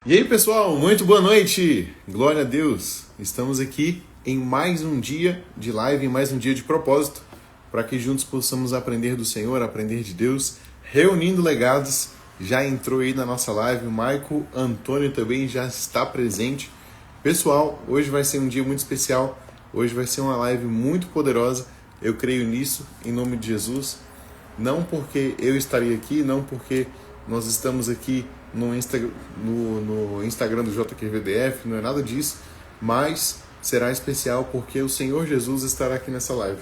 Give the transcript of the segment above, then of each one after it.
E aí, pessoal, muito boa noite! Glória a Deus! Estamos aqui em mais um dia de live, em mais um dia de propósito, para que juntos possamos aprender do Senhor, aprender de Deus, reunindo legados. Já entrou aí na nossa live, o Maico Antônio também já está presente. Pessoal, hoje vai ser um dia muito especial, hoje vai ser uma live muito poderosa, eu creio nisso, em nome de Jesus. Não porque eu estaria aqui, não porque nós estamos aqui no Instagram do JQVDF, não é nada disso, mas será especial porque o Senhor Jesus estará aqui nessa live.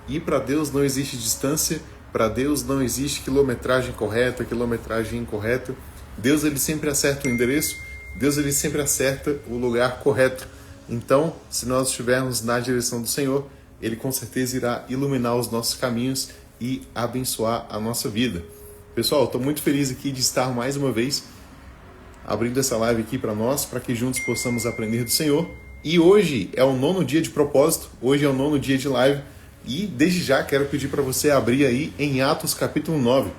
E para Deus não existe distância, para Deus não existe quilometragem correta, quilometragem incorreta. Deus ele sempre acerta o endereço, Deus ele sempre acerta o lugar correto. Então, se nós estivermos na direção do Senhor, Ele com certeza irá iluminar os nossos caminhos e abençoar a nossa vida. Pessoal, estou muito feliz aqui de estar mais uma vez abrindo essa live aqui para nós, para que juntos possamos aprender do Senhor. E hoje é o 9º dia de propósito, hoje é o 9º dia de live, e desde já quero pedir para você abrir aí em Atos capítulo 9.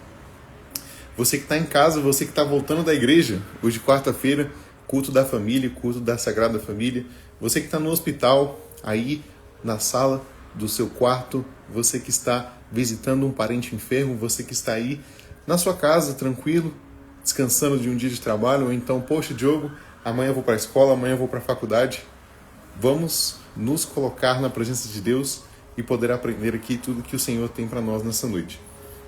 Você que está em casa, você que está voltando da igreja, hoje quarta-feira, culto da família, culto da Sagrada Família. Você que está no hospital, aí na sala do seu quarto, você que está visitando um parente enfermo, você que está aí na sua casa, tranquilo, descansando de um dia de trabalho, ou então, poxa, Diogo, amanhã eu vou para a escola, amanhã eu vou para a faculdade. Vamos nos colocar na presença de Deus e poder aprender aqui tudo que o Senhor tem para nós nessa noite.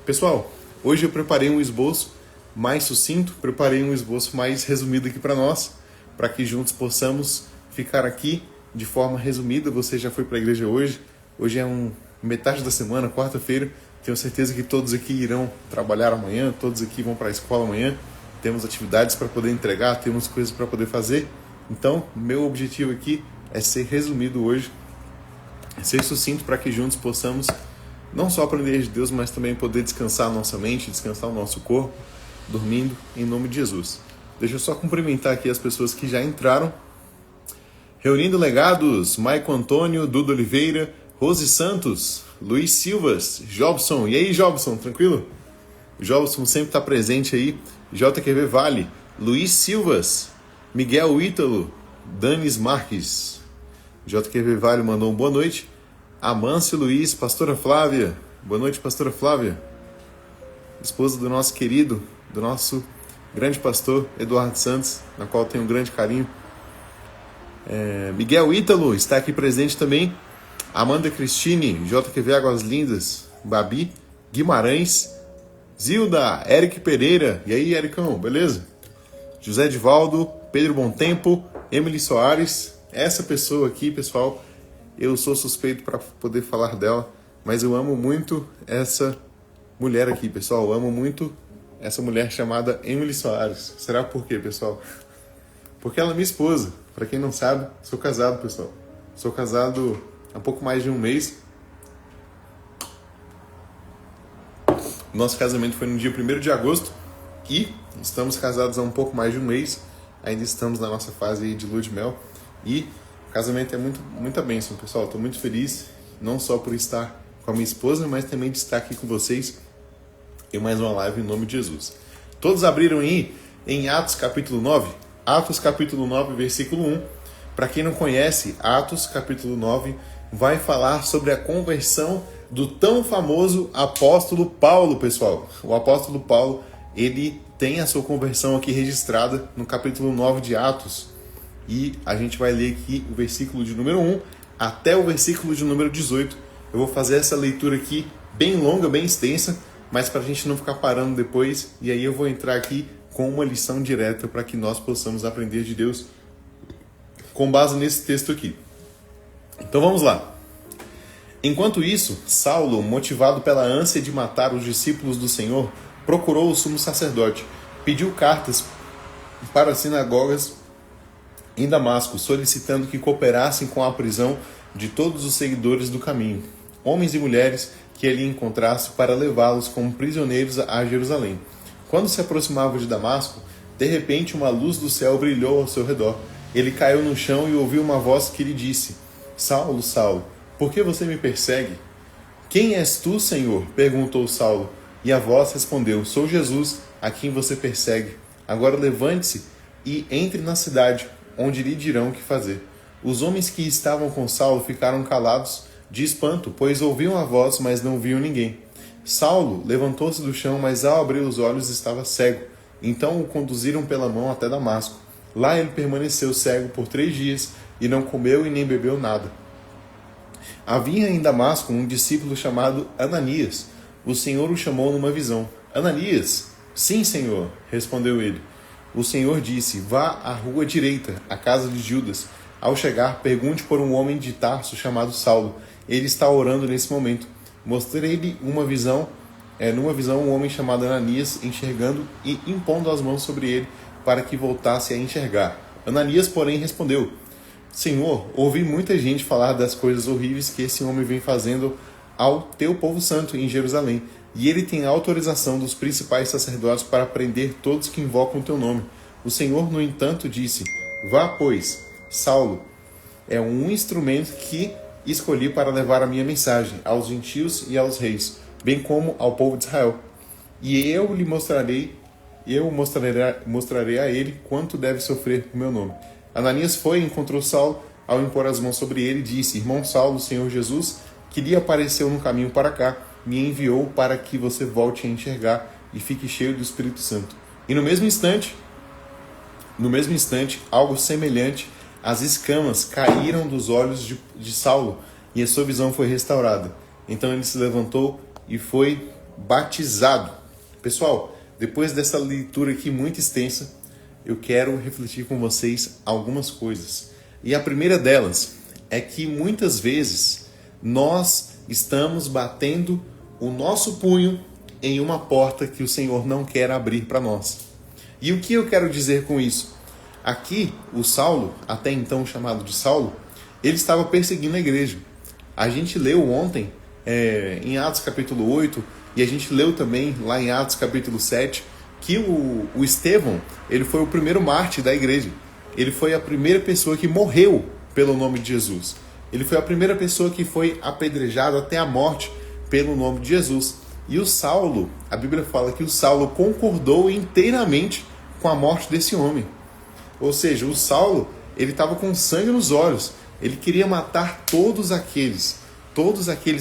Pessoal, hoje eu preparei um esboço mais sucinto, preparei um esboço mais resumido aqui para nós, para que juntos possamos ficar aqui de forma resumida. Você já foi para a igreja hoje, hoje é metade da semana, quarta-feira, tenho certeza que todos aqui irão trabalhar amanhã, todos aqui vão para a escola amanhã, temos atividades para poder entregar, temos coisas para poder fazer. Então, meu objetivo aqui é ser resumido hoje, ser sucinto para que juntos possamos não só aprender de Deus, mas também poder descansar a nossa mente, descansar o nosso corpo, dormindo em nome de Jesus. Deixa eu só cumprimentar aqui as pessoas que já entraram. Reunindo legados, Maico Antônio, Duda Oliveira, Rose Santos, Luiz Silvas, Jobson. E aí, Jobson, tranquilo? Jobson sempre está presente aí. JQV Vale, Luiz Silvas, Miguel Ítalo, Danis Marques. JQV Vale mandou um boa noite. Amâncio Luiz, Pastora Flávia. Boa noite, Pastora Flávia. Esposa do nosso querido, do nosso grande pastor Eduardo Santos, na qual tenho um grande carinho. Miguel Ítalo está aqui presente também. Amanda Cristine, JQV Águas Lindas, Babi Guimarães, Zilda, Eric Pereira. E aí, Ericão, beleza? José Divaldo, Pedro Bontempo, Emily Soares. Essa pessoa aqui, pessoal, eu sou suspeito para poder falar dela, mas eu amo muito essa mulher aqui, pessoal. Eu amo muito essa mulher chamada Emily Soares. Será por quê, pessoal? Porque ela é minha esposa. Para quem não sabe, sou casado, pessoal. Sou casado há pouco mais de um mês. Nosso casamento foi no dia 1º de agosto e estamos casados há um pouco mais de um mês. Ainda estamos na nossa fase de lua de mel e o casamento é muita bênção, pessoal. Estou muito feliz, não só por estar com a minha esposa, mas também de estar aqui com vocês em mais uma live em nome de Jesus. Todos abriram aí em Atos capítulo 9? Atos capítulo 9, versículo 1. Para quem não conhece, Atos capítulo 9 vai falar sobre a conversão do tão famoso apóstolo Paulo, pessoal. O apóstolo Paulo, ele tem a sua conversão aqui registrada no capítulo 9 de Atos. E a gente vai ler aqui o versículo de número 1 até o versículo de número 18. Eu vou fazer essa leitura aqui bem longa, bem extensa, mas para a gente não ficar parando depois. E aí eu vou entrar aqui com uma lição direta para que nós possamos aprender de Deus com base nesse texto aqui. Então vamos lá. Enquanto isso, Saulo, motivado pela ânsia de matar os discípulos do Senhor, procurou o sumo sacerdote, pediu cartas para as sinagogas em Damasco, solicitando que cooperassem com a prisão de todos os seguidores do caminho, homens e mulheres que ele encontrasse, para levá-los como prisioneiros a Jerusalém. Quando se aproximava de Damasco, de repente uma luz do céu brilhou ao seu redor. Ele caiu no chão e ouviu uma voz que lhe disse: Saulo, Saulo, por que você me persegue? Quem és tu, Senhor? Perguntou Saulo. E a voz respondeu: Sou Jesus, a quem você persegue. Agora levante-se, e entre na cidade, onde lhe dirão o que fazer. Os homens que estavam com Saulo ficaram calados de espanto, pois ouviam a voz, mas não viam ninguém. Saulo levantou-se do chão, mas ao abrir os olhos estava cego. Então o conduziram pela mão até Damasco. Lá ele permaneceu cego por 3 dias, e não comeu e nem bebeu nada. Havia em Damasco um discípulo chamado Ananias. O Senhor o chamou numa visão. Ananias? Sim, Senhor, respondeu ele. O Senhor disse, vá à rua direita, à casa de Judas. Ao chegar, pergunte por um homem de Tarso chamado Saulo. Ele está orando nesse momento. Mostrei-lhe numa visão um homem chamado Ananias enxergando e impondo as mãos sobre ele para que voltasse a enxergar. Ananias, porém, respondeu, Senhor, ouvi muita gente falar das coisas horríveis que esse homem vem fazendo ao teu povo santo em Jerusalém, e ele tem autorização dos principais sacerdotes para prender todos que invocam o teu nome. O Senhor, no entanto, disse, vá, pois, Saulo é um instrumento que escolhi para levar a minha mensagem aos gentios e aos reis, bem como ao povo de Israel. E eu mostrarei a ele quanto deve sofrer por meu nome. Ananias foi e encontrou Saulo. Ao impor as mãos sobre ele, disse, irmão Saulo, o Senhor Jesus, que lhe apareceu no caminho para cá, me enviou para que você volte a enxergar e fique cheio do Espírito Santo. E no mesmo instante, algo semelhante, as escamas caíram dos olhos de Saulo e a sua visão foi restaurada. Então ele se levantou e foi batizado. Pessoal, depois dessa leitura aqui muito extensa, eu quero refletir com vocês algumas coisas. E a primeira delas é que muitas vezes nós estamos batendo o nosso punho em uma porta que o Senhor não quer abrir para nós. E o que eu quero dizer com isso? Aqui, o Saulo, até então chamado de Saulo, ele estava perseguindo a igreja. A gente leu ontem, em Atos capítulo 8, e a gente leu também lá em Atos capítulo 7, que o Estevão, ele foi o primeiro mártir da igreja. Ele foi a primeira pessoa que morreu pelo nome de Jesus. Ele foi a primeira pessoa que foi apedrejado até a morte pelo nome de Jesus. E o Saulo, a Bíblia fala que o Saulo concordou inteiramente com a morte desse homem. Ou seja, o Saulo, ele estava com sangue nos olhos. Ele queria matar todos aqueles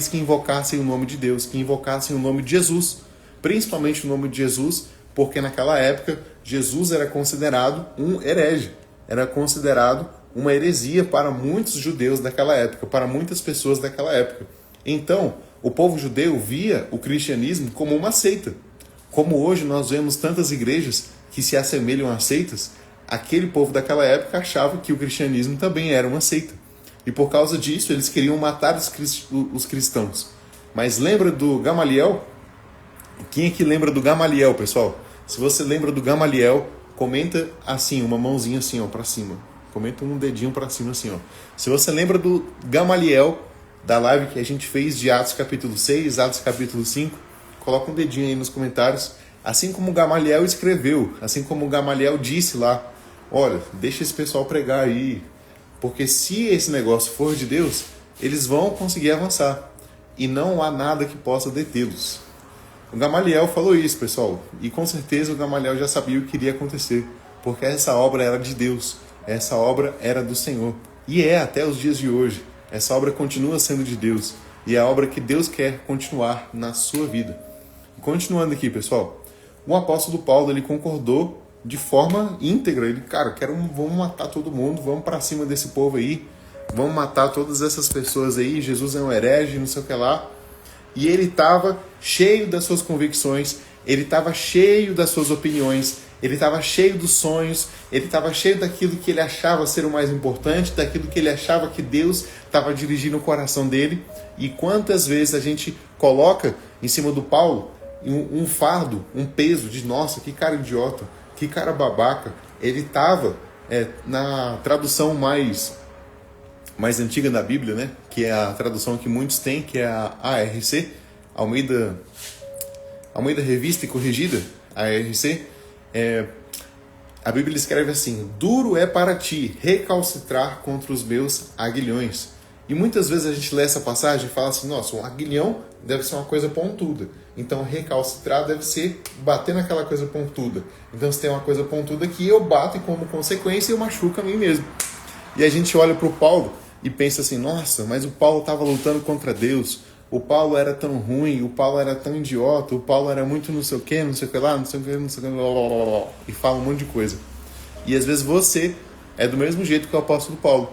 que invocassem o nome de Deus, que invocassem o nome de Jesus. Principalmente o nome de Jesus, porque naquela época Jesus era considerado um herege. Era considerado uma heresia para muitos judeus daquela época, para muitas pessoas daquela época. Então, o povo judeu via o cristianismo como uma seita. Como hoje nós vemos tantas igrejas que se assemelham a seitas, aquele povo daquela época achava que o cristianismo também era uma seita. E por causa disso, eles queriam matar os cristãos. Mas lembra do Gamaliel? Quem é que lembra do Gamaliel, pessoal? Se você lembra do Gamaliel, comenta assim, uma mãozinha assim, ó, para cima. Comenta um dedinho para cima assim, ó. Se você lembra do Gamaliel, da live que a gente fez de Atos capítulo 6, Atos capítulo 5, coloca um dedinho aí nos comentários. Assim como Gamaliel escreveu, assim como Gamaliel disse lá, olha, deixa esse pessoal pregar aí, porque se esse negócio for de Deus, eles vão conseguir avançar e não há nada que possa detê-los. O Gamaliel falou isso, pessoal, e com certeza o Gamaliel já sabia o que iria acontecer, porque essa obra era de Deus, essa obra era do Senhor, e é até os dias de hoje. Essa obra continua sendo de Deus, e é a obra que Deus quer continuar na sua vida. Continuando aqui, pessoal, o apóstolo Paulo, ele concordou de forma íntegra. Ele, vamos matar todo mundo, vamos para cima desse povo aí, vamos matar todas essas pessoas aí, Jesus é um herege, não sei o que lá. E ele estava cheio das suas convicções, ele estava cheio das suas opiniões, ele estava cheio dos sonhos, ele estava cheio daquilo que ele achava ser o mais importante, daquilo que ele achava que Deus estava dirigindo o coração dele. E quantas vezes a gente coloca em cima do Paulo um fardo, um peso de, nossa, que cara idiota, que cara babaca. Ele estava na tradução mais antiga da Bíblia, né? Que é a tradução que muitos têm, que é a ARC, Almeida Revista e Corrigida, ARC. A Bíblia escreve assim: duro é para ti recalcitrar contra os meus aguilhões. E muitas vezes a gente lê essa passagem e fala assim, nossa, um aguilhão deve ser uma coisa pontuda. Então, recalcitrar deve ser bater naquela coisa pontuda. Então, se tem uma coisa pontuda aqui, eu bato e, como consequência, eu machuco a mim mesmo. E a gente olha para o Paulo e pensa assim, nossa, mas o Paulo estava lutando contra Deus, o Paulo era tão ruim, o Paulo era tão idiota, o Paulo era muito não sei o que, não sei o que lá, não sei o que, não sei o que, blá, blá, blá, blá, e fala um monte de coisa. E às vezes você é do mesmo jeito que o apóstolo Paulo.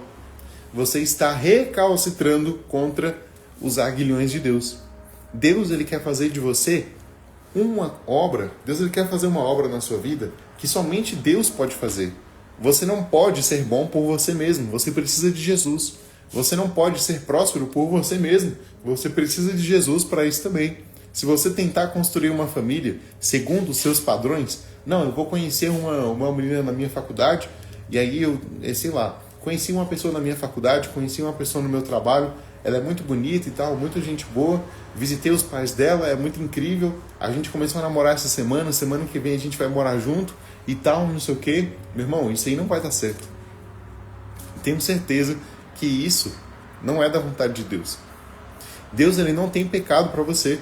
Você está recalcitrando contra os aguilhões de Deus. Deus, ele quer fazer de você uma obra, Deus, ele quer fazer uma obra na sua vida que somente Deus pode fazer. Você não pode ser bom por você mesmo, você precisa de Jesus. Você não pode ser próspero por você mesmo, você precisa de Jesus para isso também. Se você tentar construir uma família segundo os seus padrões, não, eu vou conhecer uma menina na minha faculdade, e aí eu, sei lá, conheci uma pessoa na minha faculdade, conheci uma pessoa no meu trabalho, ela é muito bonita e tal, muita gente boa, visitei os pais dela, é muito incrível, a gente começou a namorar essa semana que vem a gente vai morar junto e tal, não sei o que. Meu irmão, isso aí não vai dar certo. Tenho certeza que isso não é da vontade de Deus. Deus, ele não tem pecado para você.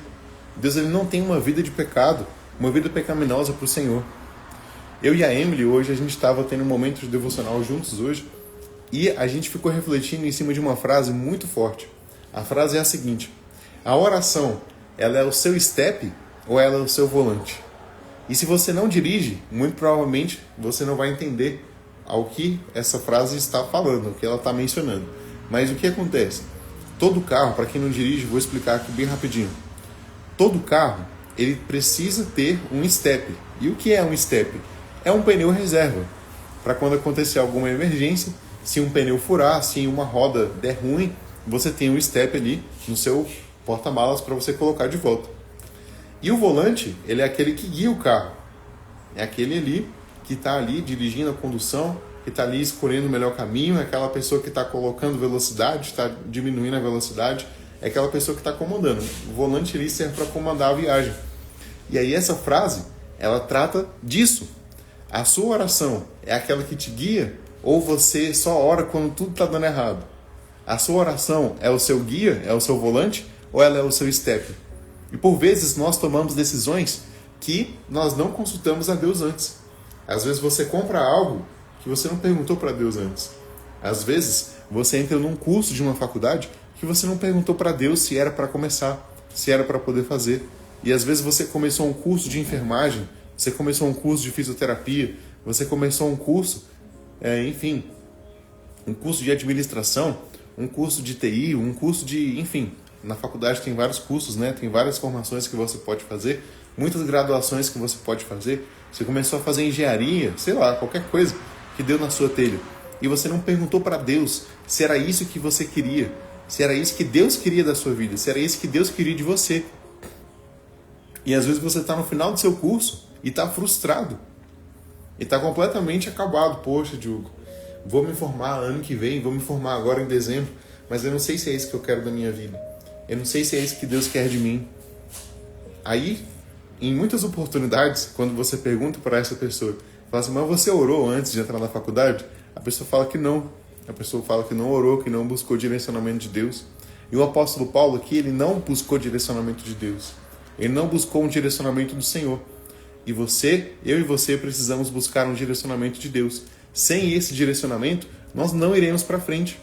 Deus, ele não tem uma vida de pecado, uma vida pecaminosa para o Senhor. Eu e a Emily, hoje, a gente estava tendo um momento de devocional juntos hoje, e a gente ficou refletindo em cima de uma frase muito forte. A frase é a seguinte: a oração, ela é o seu step ou ela é o seu volante? E se você não dirige, muito provavelmente você não vai entender ao que essa frase está falando, o que ela está mencionando. Mas o que acontece? Todo carro, para quem não dirige, vou explicar aqui bem rapidinho. Todo carro, ele precisa ter um step. E o que é um step? É um pneu reserva. Para quando acontecer alguma emergência, se um pneu furar, se uma roda der ruim, você tem um step ali no seu porta-malas para você colocar de volta. E o volante, ele é aquele que guia o carro. É aquele ali que está ali dirigindo a condução, que está ali escolhendo o melhor caminho, é aquela pessoa que está colocando velocidade, está diminuindo a velocidade, é aquela pessoa que está comandando. O volante ali serve para comandar a viagem. E aí essa frase, ela trata disso. A sua oração é aquela que te guia, ou você só ora quando tudo está dando errado? A sua oração é o seu guia, é o seu volante, ou ela é o seu step? E por vezes nós tomamos decisões que nós não consultamos a Deus antes. Às vezes você compra algo que você não perguntou para Deus antes. Às vezes você entra num curso de uma faculdade que você não perguntou para Deus se era para começar, se era para poder fazer. E às vezes você começou um curso de enfermagem, você começou um curso de fisioterapia, você começou um curso, um curso de administração, um curso de TI, um curso de, na faculdade tem vários cursos, né? Tem várias formações que você pode fazer, muitas graduações que você pode fazer. Você começou a fazer engenharia, sei lá, qualquer coisa que deu na sua telha. E você não perguntou para Deus se era isso que você queria, se era isso que Deus queria da sua vida, se era isso que Deus queria de você. E às vezes você está no final do seu curso e está frustrado. E está completamente acabado. Poxa, Diogo, vou me formar ano que vem, vou me formar agora em dezembro, mas eu não sei se é isso que eu quero da minha vida. Eu não sei se é isso que Deus quer de mim. Aí, em muitas oportunidades, quando você pergunta para essa pessoa, fala assim, mas você orou antes de entrar na faculdade? A pessoa fala que não. A pessoa fala que não orou, que não buscou direcionamento de Deus. E o apóstolo Paulo aqui, ele não buscou direcionamento de Deus. Ele não buscou um direcionamento do Senhor. E eu e você precisamos buscar um direcionamento de Deus. Sem esse direcionamento, nós não iremos para frente.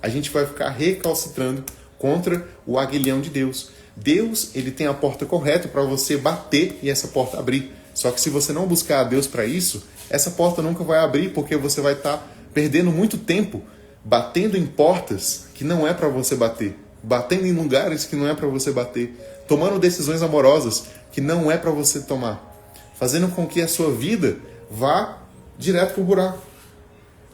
A gente vai ficar recalcitrando contra o aguilhão de Deus. Deus, ele tem a porta correta para você bater e essa porta abrir. Só que se você não buscar a Deus para isso, essa porta nunca vai abrir, porque você vai estar perdendo muito tempo batendo em portas que não é para você bater, batendo em lugares que não é para você bater, tomando decisões amorosas que não é para você tomar, fazendo com que a sua vida vá direto pro buraco.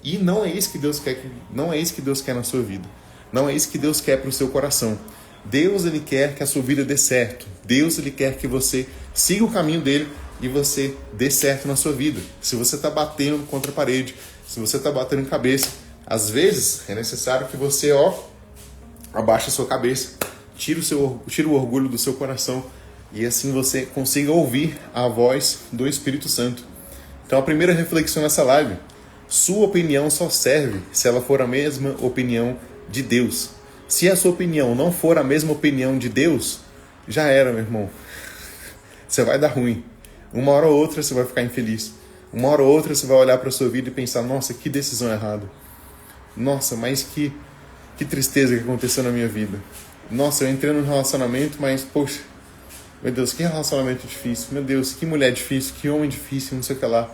E não é isso que Deus quer, não é isso que Deus quer na sua vida. Não é isso que Deus quer para o seu coração. Deus, ele quer que a sua vida dê certo. Deus, ele quer que você siga o caminho dele e você dê certo na sua vida. Se você está batendo contra a parede, se você está batendo em cabeça, às vezes é necessário que você abaixe a sua cabeça, tire o orgulho do seu coração e assim você consiga ouvir a voz do Espírito Santo. Então a primeira reflexão nessa live: sua opinião só serve se ela for a mesma opinião de Deus. Se a sua opinião não for a mesma opinião de Deus, já era, meu irmão. você vai dar ruim. Uma hora ou outra você vai ficar infeliz. Uma hora ou outra você vai olhar para a sua vida e pensar, nossa, que decisão errada. Nossa, mas que tristeza que aconteceu na minha vida. Nossa, eu entrei num relacionamento, mas, poxa, meu Deus, que relacionamento difícil. Meu Deus, que mulher difícil, que homem difícil, não sei o que lá.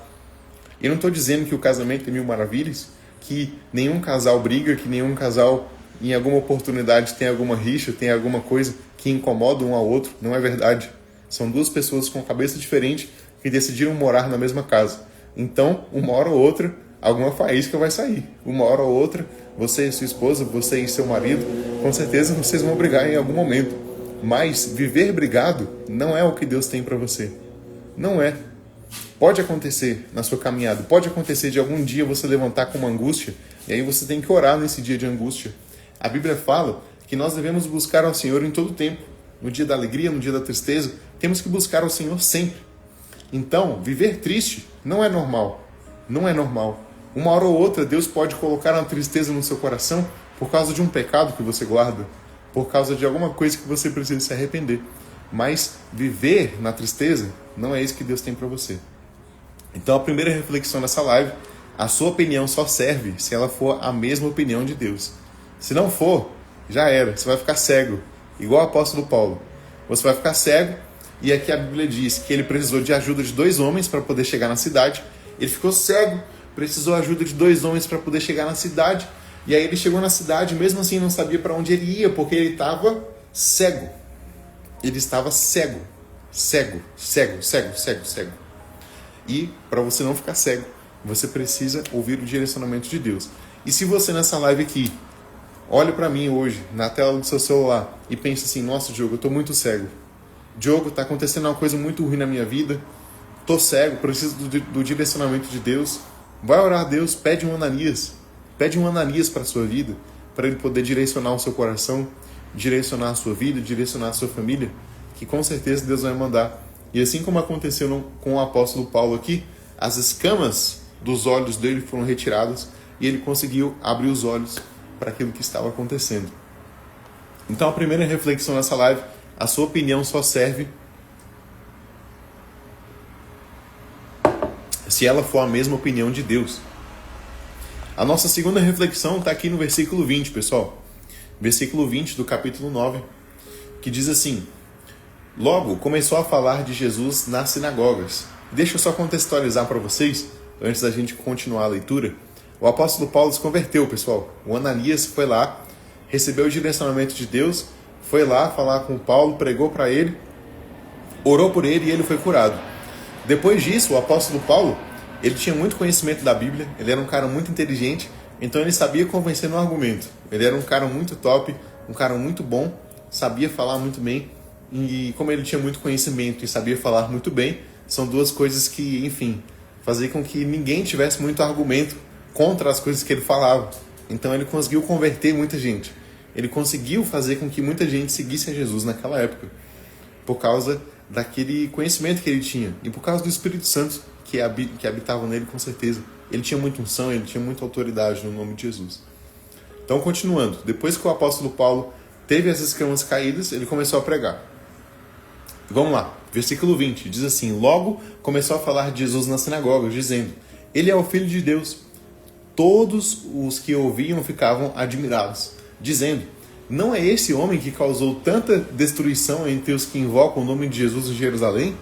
Eu não estou dizendo que o casamento é mil maravilhas, que nenhum casal briga, que nenhum casal, em alguma oportunidade, tem alguma rixa, tem alguma coisa que incomoda um ao outro. Não é verdade. São duas pessoas com cabeça diferente que decidiram morar na mesma casa. Então, uma hora ou outra, alguma faísca vai sair. Uma hora ou outra, você e sua esposa, você e seu marido, com certeza vocês vão brigar em algum momento. Mas viver brigado não é o que Deus tem para você. Não é. Pode acontecer na sua caminhada, pode acontecer de algum dia você levantar com uma angústia, e aí você tem que orar nesse dia de angústia. A Bíblia fala que nós devemos buscar ao Senhor em todo tempo. No dia da alegria, no dia da tristeza, temos que buscar ao Senhor sempre. Então, viver triste não é normal. Não é normal. Uma hora ou outra, Deus pode colocar uma tristeza no seu coração por causa de um pecado que você guarda, por causa de alguma coisa que você precisa se arrepender. Mas viver na tristeza não é isso que Deus tem para você. Então, a primeira reflexão nessa live, a sua opinião só serve se ela for a mesma opinião de Deus. Se não for, já era, você vai ficar cego, igual o apóstolo Paulo. Você vai ficar cego, e aqui a Bíblia diz que ele precisou de ajuda de 2 homens para poder chegar na cidade. Ele ficou cego, precisou de ajuda de 2 homens para poder chegar na cidade, e aí ele chegou na cidade, mesmo assim não sabia para onde ele ia, porque ele estava cego. Ele estava cego. Cego. E para você não ficar cego, você precisa ouvir o direcionamento de Deus. E se você nessa live aqui, olha para mim hoje, na tela do seu celular, e pensa assim, nossa, Diogo, eu estou muito cego. Diogo, está acontecendo uma coisa muito ruim na minha vida, estou cego, preciso do direcionamento de Deus. Vai orar a Deus, pede um Ananias para a sua vida, para ele poder direcionar o seu coração, direcionar a sua vida, direcionar a sua família, que com certeza Deus vai mandar. E assim como aconteceu com o apóstolo Paulo aqui, as escamas dos olhos dele foram retiradas e ele conseguiu abrir os olhos para aquilo que estava acontecendo. Então a primeira reflexão nessa live, a sua opinião só serve se ela for a mesma opinião de Deus. A nossa segunda reflexão está aqui no versículo 20, pessoal. Versículo 20 do capítulo 9, que diz assim: logo começou a falar de Jesus nas sinagogas. Deixa eu só contextualizar para vocês, antes da gente continuar a leitura. O apóstolo Paulo se converteu, pessoal. O Ananias foi lá, recebeu o direcionamento de Deus, foi lá falar com Paulo, pregou para ele, orou por ele e ele foi curado. Depois disso, o apóstolo Paulo, ele tinha muito conhecimento da Bíblia, ele era um cara muito inteligente, então ele sabia convencer no argumento. Ele era um cara muito top, um cara muito bom, sabia falar muito bem, e como ele tinha muito conhecimento e sabia falar muito bem, são duas coisas que, enfim, faziam com que ninguém tivesse muito argumento contra as coisas que ele falava. Então ele conseguiu converter muita gente. Ele conseguiu fazer com que muita gente seguisse a Jesus naquela época, por causa daquele conhecimento que ele tinha e por causa do Espírito Santo que habitava nele, com certeza. Ele tinha muita unção, ele tinha muita autoridade no nome de Jesus. Então, continuando, depois que o apóstolo Paulo teve as escamas caídas, ele começou a pregar. Vamos lá, versículo 20, diz assim: logo começou a falar de Jesus nas sinagogas, dizendo: ele é o Filho de Deus. Todos os que ouviam ficavam admirados, dizendo: não é esse homem que causou tanta destruição entre os que invocam o nome de Jesus em Jerusalém?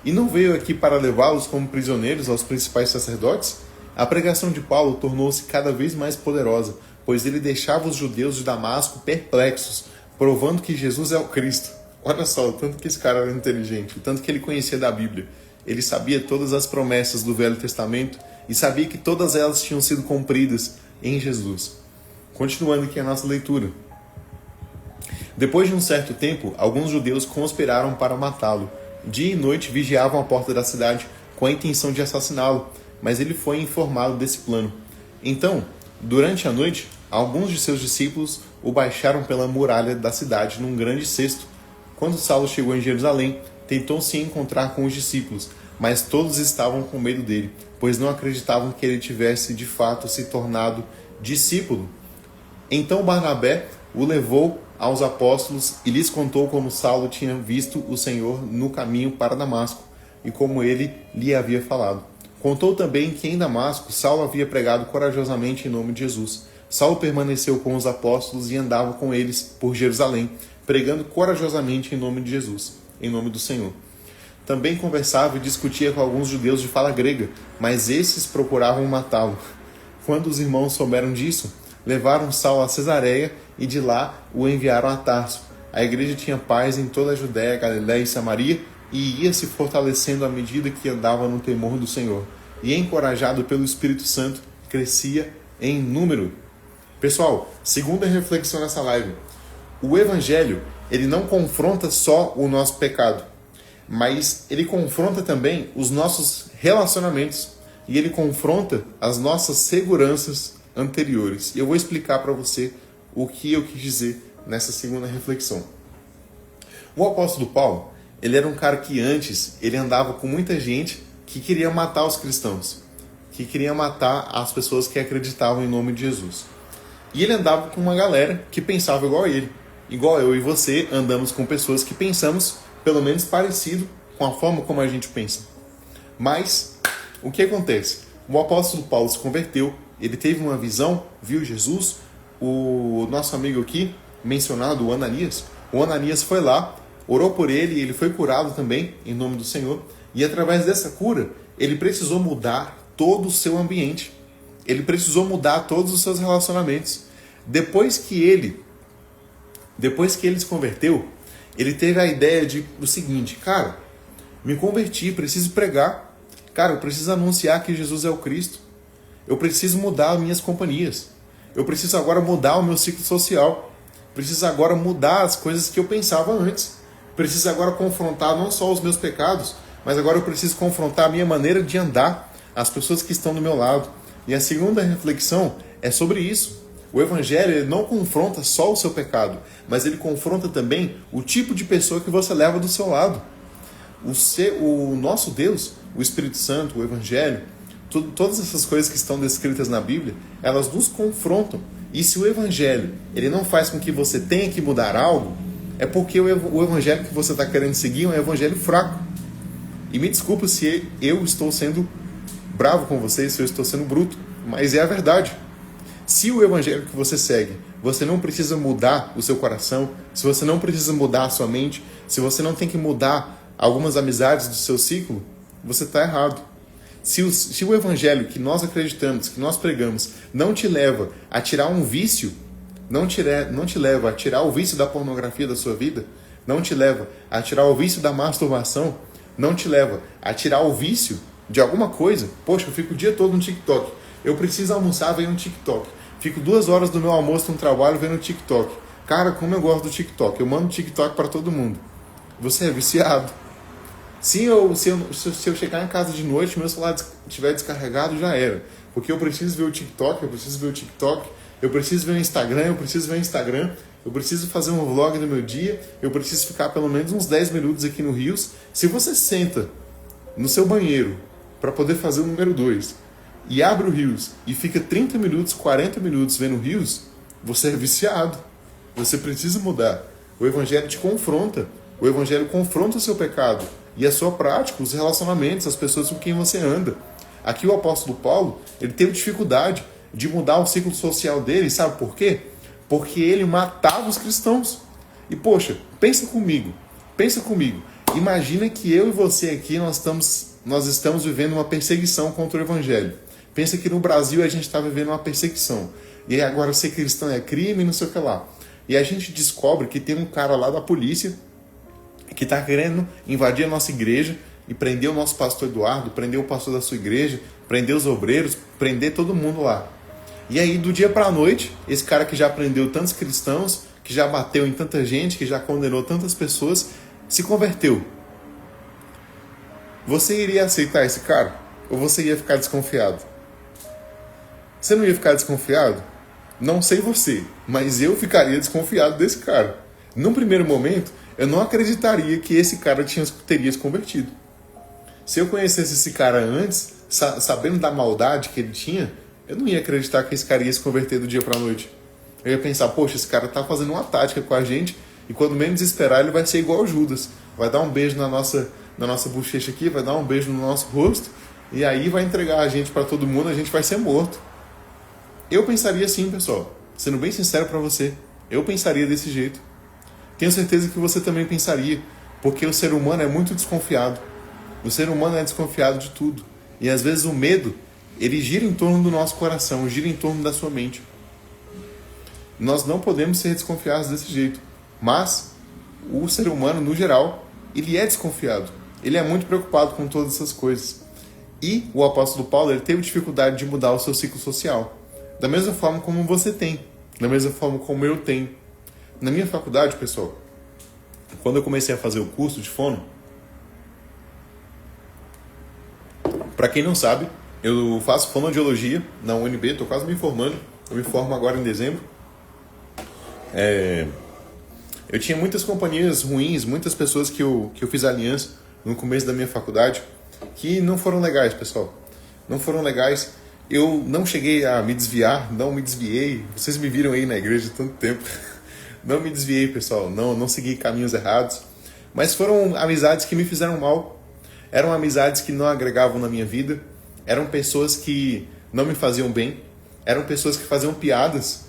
E não veio aqui para levá-los como prisioneiros aos principais sacerdotes? A pregação de Paulo tornou-se cada vez mais poderosa, pois ele deixava os judeus de Damasco perplexos, provando que Jesus é o Cristo. Olha só, o tanto que esse cara era inteligente, o tanto que ele conhecia da Bíblia. Ele sabia todas as promessas do Velho Testamento e sabia que todas elas tinham sido cumpridas em Jesus. Continuando aqui a nossa leitura. Depois de um certo tempo, alguns judeus conspiraram para matá-lo. Dia e noite vigiavam a porta da cidade com a intenção de assassiná-lo, mas ele foi informado desse plano. Então, durante a noite, alguns de seus discípulos o baixaram pela muralha da cidade num grande cesto. Quando Saulo chegou em Jerusalém, tentou se encontrar com os discípulos, mas todos estavam com medo dele, pois não acreditavam que ele tivesse de fato se tornado discípulo. Então Barnabé o levou aos apóstolos e lhes contou como Saulo tinha visto o Senhor no caminho para Damasco e como ele lhe havia falado. Contou também que em Damasco Saulo havia pregado corajosamente em nome de Jesus. Saulo permaneceu com os apóstolos e andava com eles por Jerusalém, pregando corajosamente em nome de Jesus, em nome do Senhor. Também conversava e discutia com alguns judeus de fala grega, mas esses procuravam matá-lo. Quando os irmãos souberam disso, levaram Saulo a Cesareia e de lá o enviaram a Tarso. A igreja tinha paz em toda a Judéia, Galiléia e Samaria e ia se fortalecendo à medida que andava no temor do Senhor. E encorajado pelo Espírito Santo, crescia em número. Pessoal, segunda reflexão nessa live. O Evangelho, ele não confronta só o nosso pecado, mas ele confronta também os nossos relacionamentos e ele confronta as nossas seguranças anteriores. E eu vou explicar para você o que eu quis dizer nessa segunda reflexão. O apóstolo Paulo, ele era um cara que antes ele andava com muita gente que queria matar os cristãos, que queria matar as pessoas que acreditavam em nome de Jesus. E ele andava com uma galera que pensava igual a ele. Igual eu e você andamos com pessoas que pensamos pelo menos parecido com a forma como a gente pensa. Mas o que acontece? O apóstolo Paulo se converteu, ele teve uma visão, viu Jesus. O nosso amigo aqui, mencionado, o Ananias foi lá, orou por ele e ele foi curado também, em nome do Senhor. E através dessa cura, ele precisou mudar todo o seu ambiente. Ele precisou mudar todos os seus relacionamentos. Depois que ele se converteu, ele teve a ideia de o seguinte: cara, me converti, preciso pregar. Cara, eu preciso anunciar que Jesus é o Cristo. Eu preciso mudar as minhas companhias. Eu preciso agora mudar o meu ciclo social. Preciso agora mudar as coisas que eu pensava antes. Preciso agora confrontar não só os meus pecados, mas agora eu preciso confrontar a minha maneira de andar, as pessoas que estão do meu lado. E a segunda reflexão é sobre isso. O Evangelho ele não confronta só o seu pecado, mas ele confronta também o tipo de pessoa que você leva do seu lado. O nosso Deus, o Espírito Santo, o Evangelho, todas essas coisas que estão descritas na Bíblia, elas nos confrontam. E se o Evangelho ele não faz com que você tenha que mudar algo, é porque o Evangelho que você está querendo seguir é um Evangelho fraco. E me desculpa se eu estou sendo bravo com vocês, se eu estou sendo bruto, mas é a verdade. Se o Evangelho que você segue, você não precisa mudar o seu coração, se você não precisa mudar a sua mente, se você não tem que mudar algumas amizades do seu ciclo, você está errado. Se o Evangelho que nós acreditamos, que nós pregamos, não te leva a tirar um vício, não te leva a tirar o vício da pornografia da sua vida, não te leva a tirar o vício da masturbação, não te leva a tirar o vício de alguma coisa. Poxa, eu fico o dia todo no TikTok. Eu preciso almoçar, venho no TikTok. Fico 2 horas do meu almoço no trabalho vendo o TikTok. Cara, como eu gosto do TikTok. Eu mando TikTok para todo mundo. Você é viciado. Se eu chegar em casa de noite, meu celular estiver descarregado, já era. Porque eu preciso ver o TikTok, eu preciso ver o TikTok, eu preciso ver o Instagram, eu preciso ver o Instagram, eu preciso fazer um vlog do meu dia, eu preciso ficar pelo menos uns 10 minutos aqui no Reels. Se você senta no seu banheiro para poder fazer o número 2 e abre o Reels e fica 30 minutos, 40 minutos vendo o Reels, você é viciado. Você precisa mudar. O Evangelho te confronta. O Evangelho confronta o seu pecado e a sua prática, os relacionamentos, as pessoas com quem você anda. Aqui o apóstolo Paulo, ele teve dificuldade de mudar o ciclo social dele. Sabe por quê? Porque ele matava os cristãos. E poxa, pensa comigo. Imagina que eu e você aqui, nós estamos vivendo uma perseguição contra o Evangelho. Pensa que no Brasil a gente está vivendo uma perseguição. E agora ser cristão é crime, não sei o que lá. E a gente descobre que tem um cara lá da polícia que está querendo invadir a nossa igreja e prender o nosso pastor Eduardo, prender o pastor da sua igreja, prender os obreiros, prender todo mundo lá. E aí, do dia para a noite, esse cara que já prendeu tantos cristãos, que já bateu em tanta gente, que já condenou tantas pessoas, se converteu. Você iria aceitar esse cara? Ou você ia ficar desconfiado? Você não ia ficar desconfiado? Não sei você, mas eu ficaria desconfiado desse cara. Num primeiro momento, eu não acreditaria que esse cara teria se convertido. Se eu conhecesse esse cara antes, sabendo da maldade que ele tinha, eu não ia acreditar que esse cara ia se converter do dia para a noite. Eu ia pensar, poxa, esse cara tá fazendo uma tática com a gente e quando menos esperar ele vai ser igual o Judas. Vai dar um beijo na nossa bochecha aqui, vai dar um beijo no nosso rosto e aí vai entregar a gente para todo mundo, a gente vai ser morto. Eu pensaria assim, pessoal. Sendo bem sincero para você, eu pensaria desse jeito. Tenho certeza que você também pensaria, porque o ser humano é muito desconfiado. O ser humano é desconfiado de tudo. E às vezes o medo, ele gira em torno do nosso coração, gira em torno da sua mente. Nós não podemos ser desconfiados desse jeito. Mas o ser humano, no geral, ele é desconfiado. Ele é muito preocupado com todas essas coisas. E o apóstolo Paulo, ele teve dificuldade de mudar o seu ciclo social. Da mesma forma como você tem. Da mesma forma como eu tenho. Na minha faculdade, pessoal, quando eu comecei a fazer o curso de fono, para quem não sabe, eu faço fonoaudiologia na UNB, estou quase me formando. Eu me formo agora em dezembro. Eu tinha muitas companhias ruins, muitas pessoas que eu fiz aliança no começo da minha faculdade, que não foram legais, pessoal. Não foram legais. Eu não cheguei a me desviar, não me desviei. Vocês me viram aí na igreja há tanto tempo. Não me desviei, pessoal. Não segui caminhos errados. Mas foram amizades que me fizeram mal. Eram amizades que não agregavam na minha vida. Eram pessoas que não me faziam bem. Eram pessoas que faziam piadas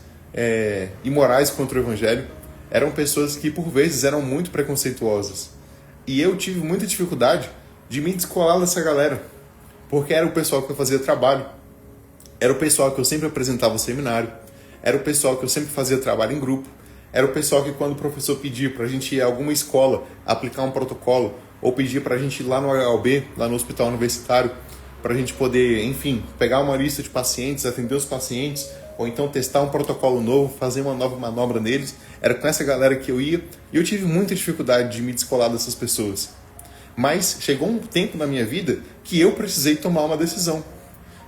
imorais contra o evangelho. Eram pessoas que, por vezes, eram muito preconceituosas. E eu tive muita dificuldade de me descolar dessa galera. Porque era o pessoal que eu fazia trabalho. Era o pessoal que eu sempre apresentava o seminário. Era o pessoal que eu sempre fazia trabalho em grupo. Era o pessoal que quando o professor pedia para a gente ir a alguma escola aplicar um protocolo, ou pedir para a gente ir lá no HLB, lá no hospital universitário, para a gente poder, enfim, pegar uma lista de pacientes, atender os pacientes, ou então testar um protocolo novo, fazer uma nova manobra neles. Era com essa galera que eu ia e eu tive muita dificuldade de me descolar dessas pessoas. Mas chegou um tempo na minha vida que eu precisei tomar uma decisão,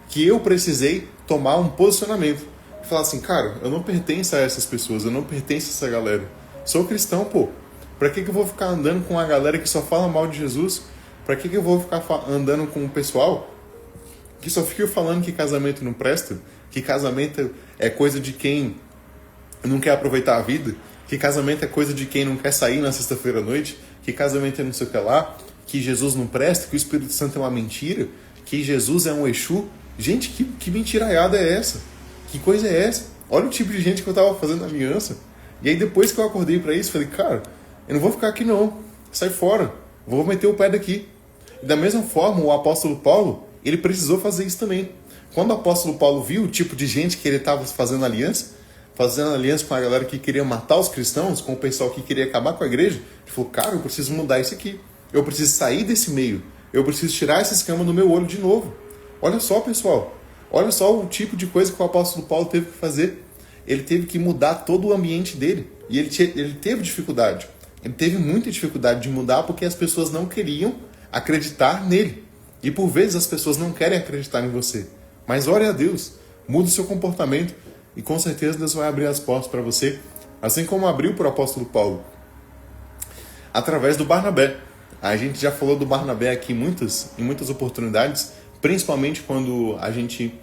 que eu precisei tomar um posicionamento. Falar assim, cara, eu não pertenço a essas pessoas, eu não pertenço a essa galera. Sou cristão, pô. Pra que eu vou ficar andando com a galera que só fala mal de Jesus? Pra que eu vou ficar andando com o pessoal que só fica falando que casamento não presta? Que casamento é coisa de quem não quer aproveitar a vida? Que casamento é coisa de quem não quer sair na sexta-feira à noite? Que casamento é não sei o que lá? Que Jesus não presta? Que o Espírito Santo é uma mentira? Que Jesus é um Exu? Gente, que mentiraiada é essa? Que coisa é essa? Olha o tipo de gente que eu tava fazendo aliança. E aí depois que eu acordei para isso, falei, cara, eu não vou ficar aqui não. Sai fora. Vou meter o pé daqui. E da mesma forma, o apóstolo Paulo, ele precisou fazer isso também. Quando o apóstolo Paulo viu o tipo de gente que ele estava fazendo aliança com a galera que queria matar os cristãos, com o pessoal que queria acabar com a igreja, ele falou, cara, eu preciso mudar isso aqui. Eu preciso sair desse meio. Eu preciso tirar essa escama do meu olho de novo. Olha só, pessoal. Olha só o tipo de coisa que o apóstolo Paulo teve que fazer. Ele teve que mudar todo o ambiente dele. E ele teve dificuldade. Ele teve muita dificuldade de mudar porque as pessoas não queriam acreditar nele. E por vezes as pessoas não querem acreditar em você. Mas ore a Deus. Muda o seu comportamento. E com certeza Deus vai abrir as portas para você. Assim como abriu para o apóstolo Paulo. Através do Barnabé. A gente já falou do Barnabé aqui em muitas oportunidades. Principalmente quando a gente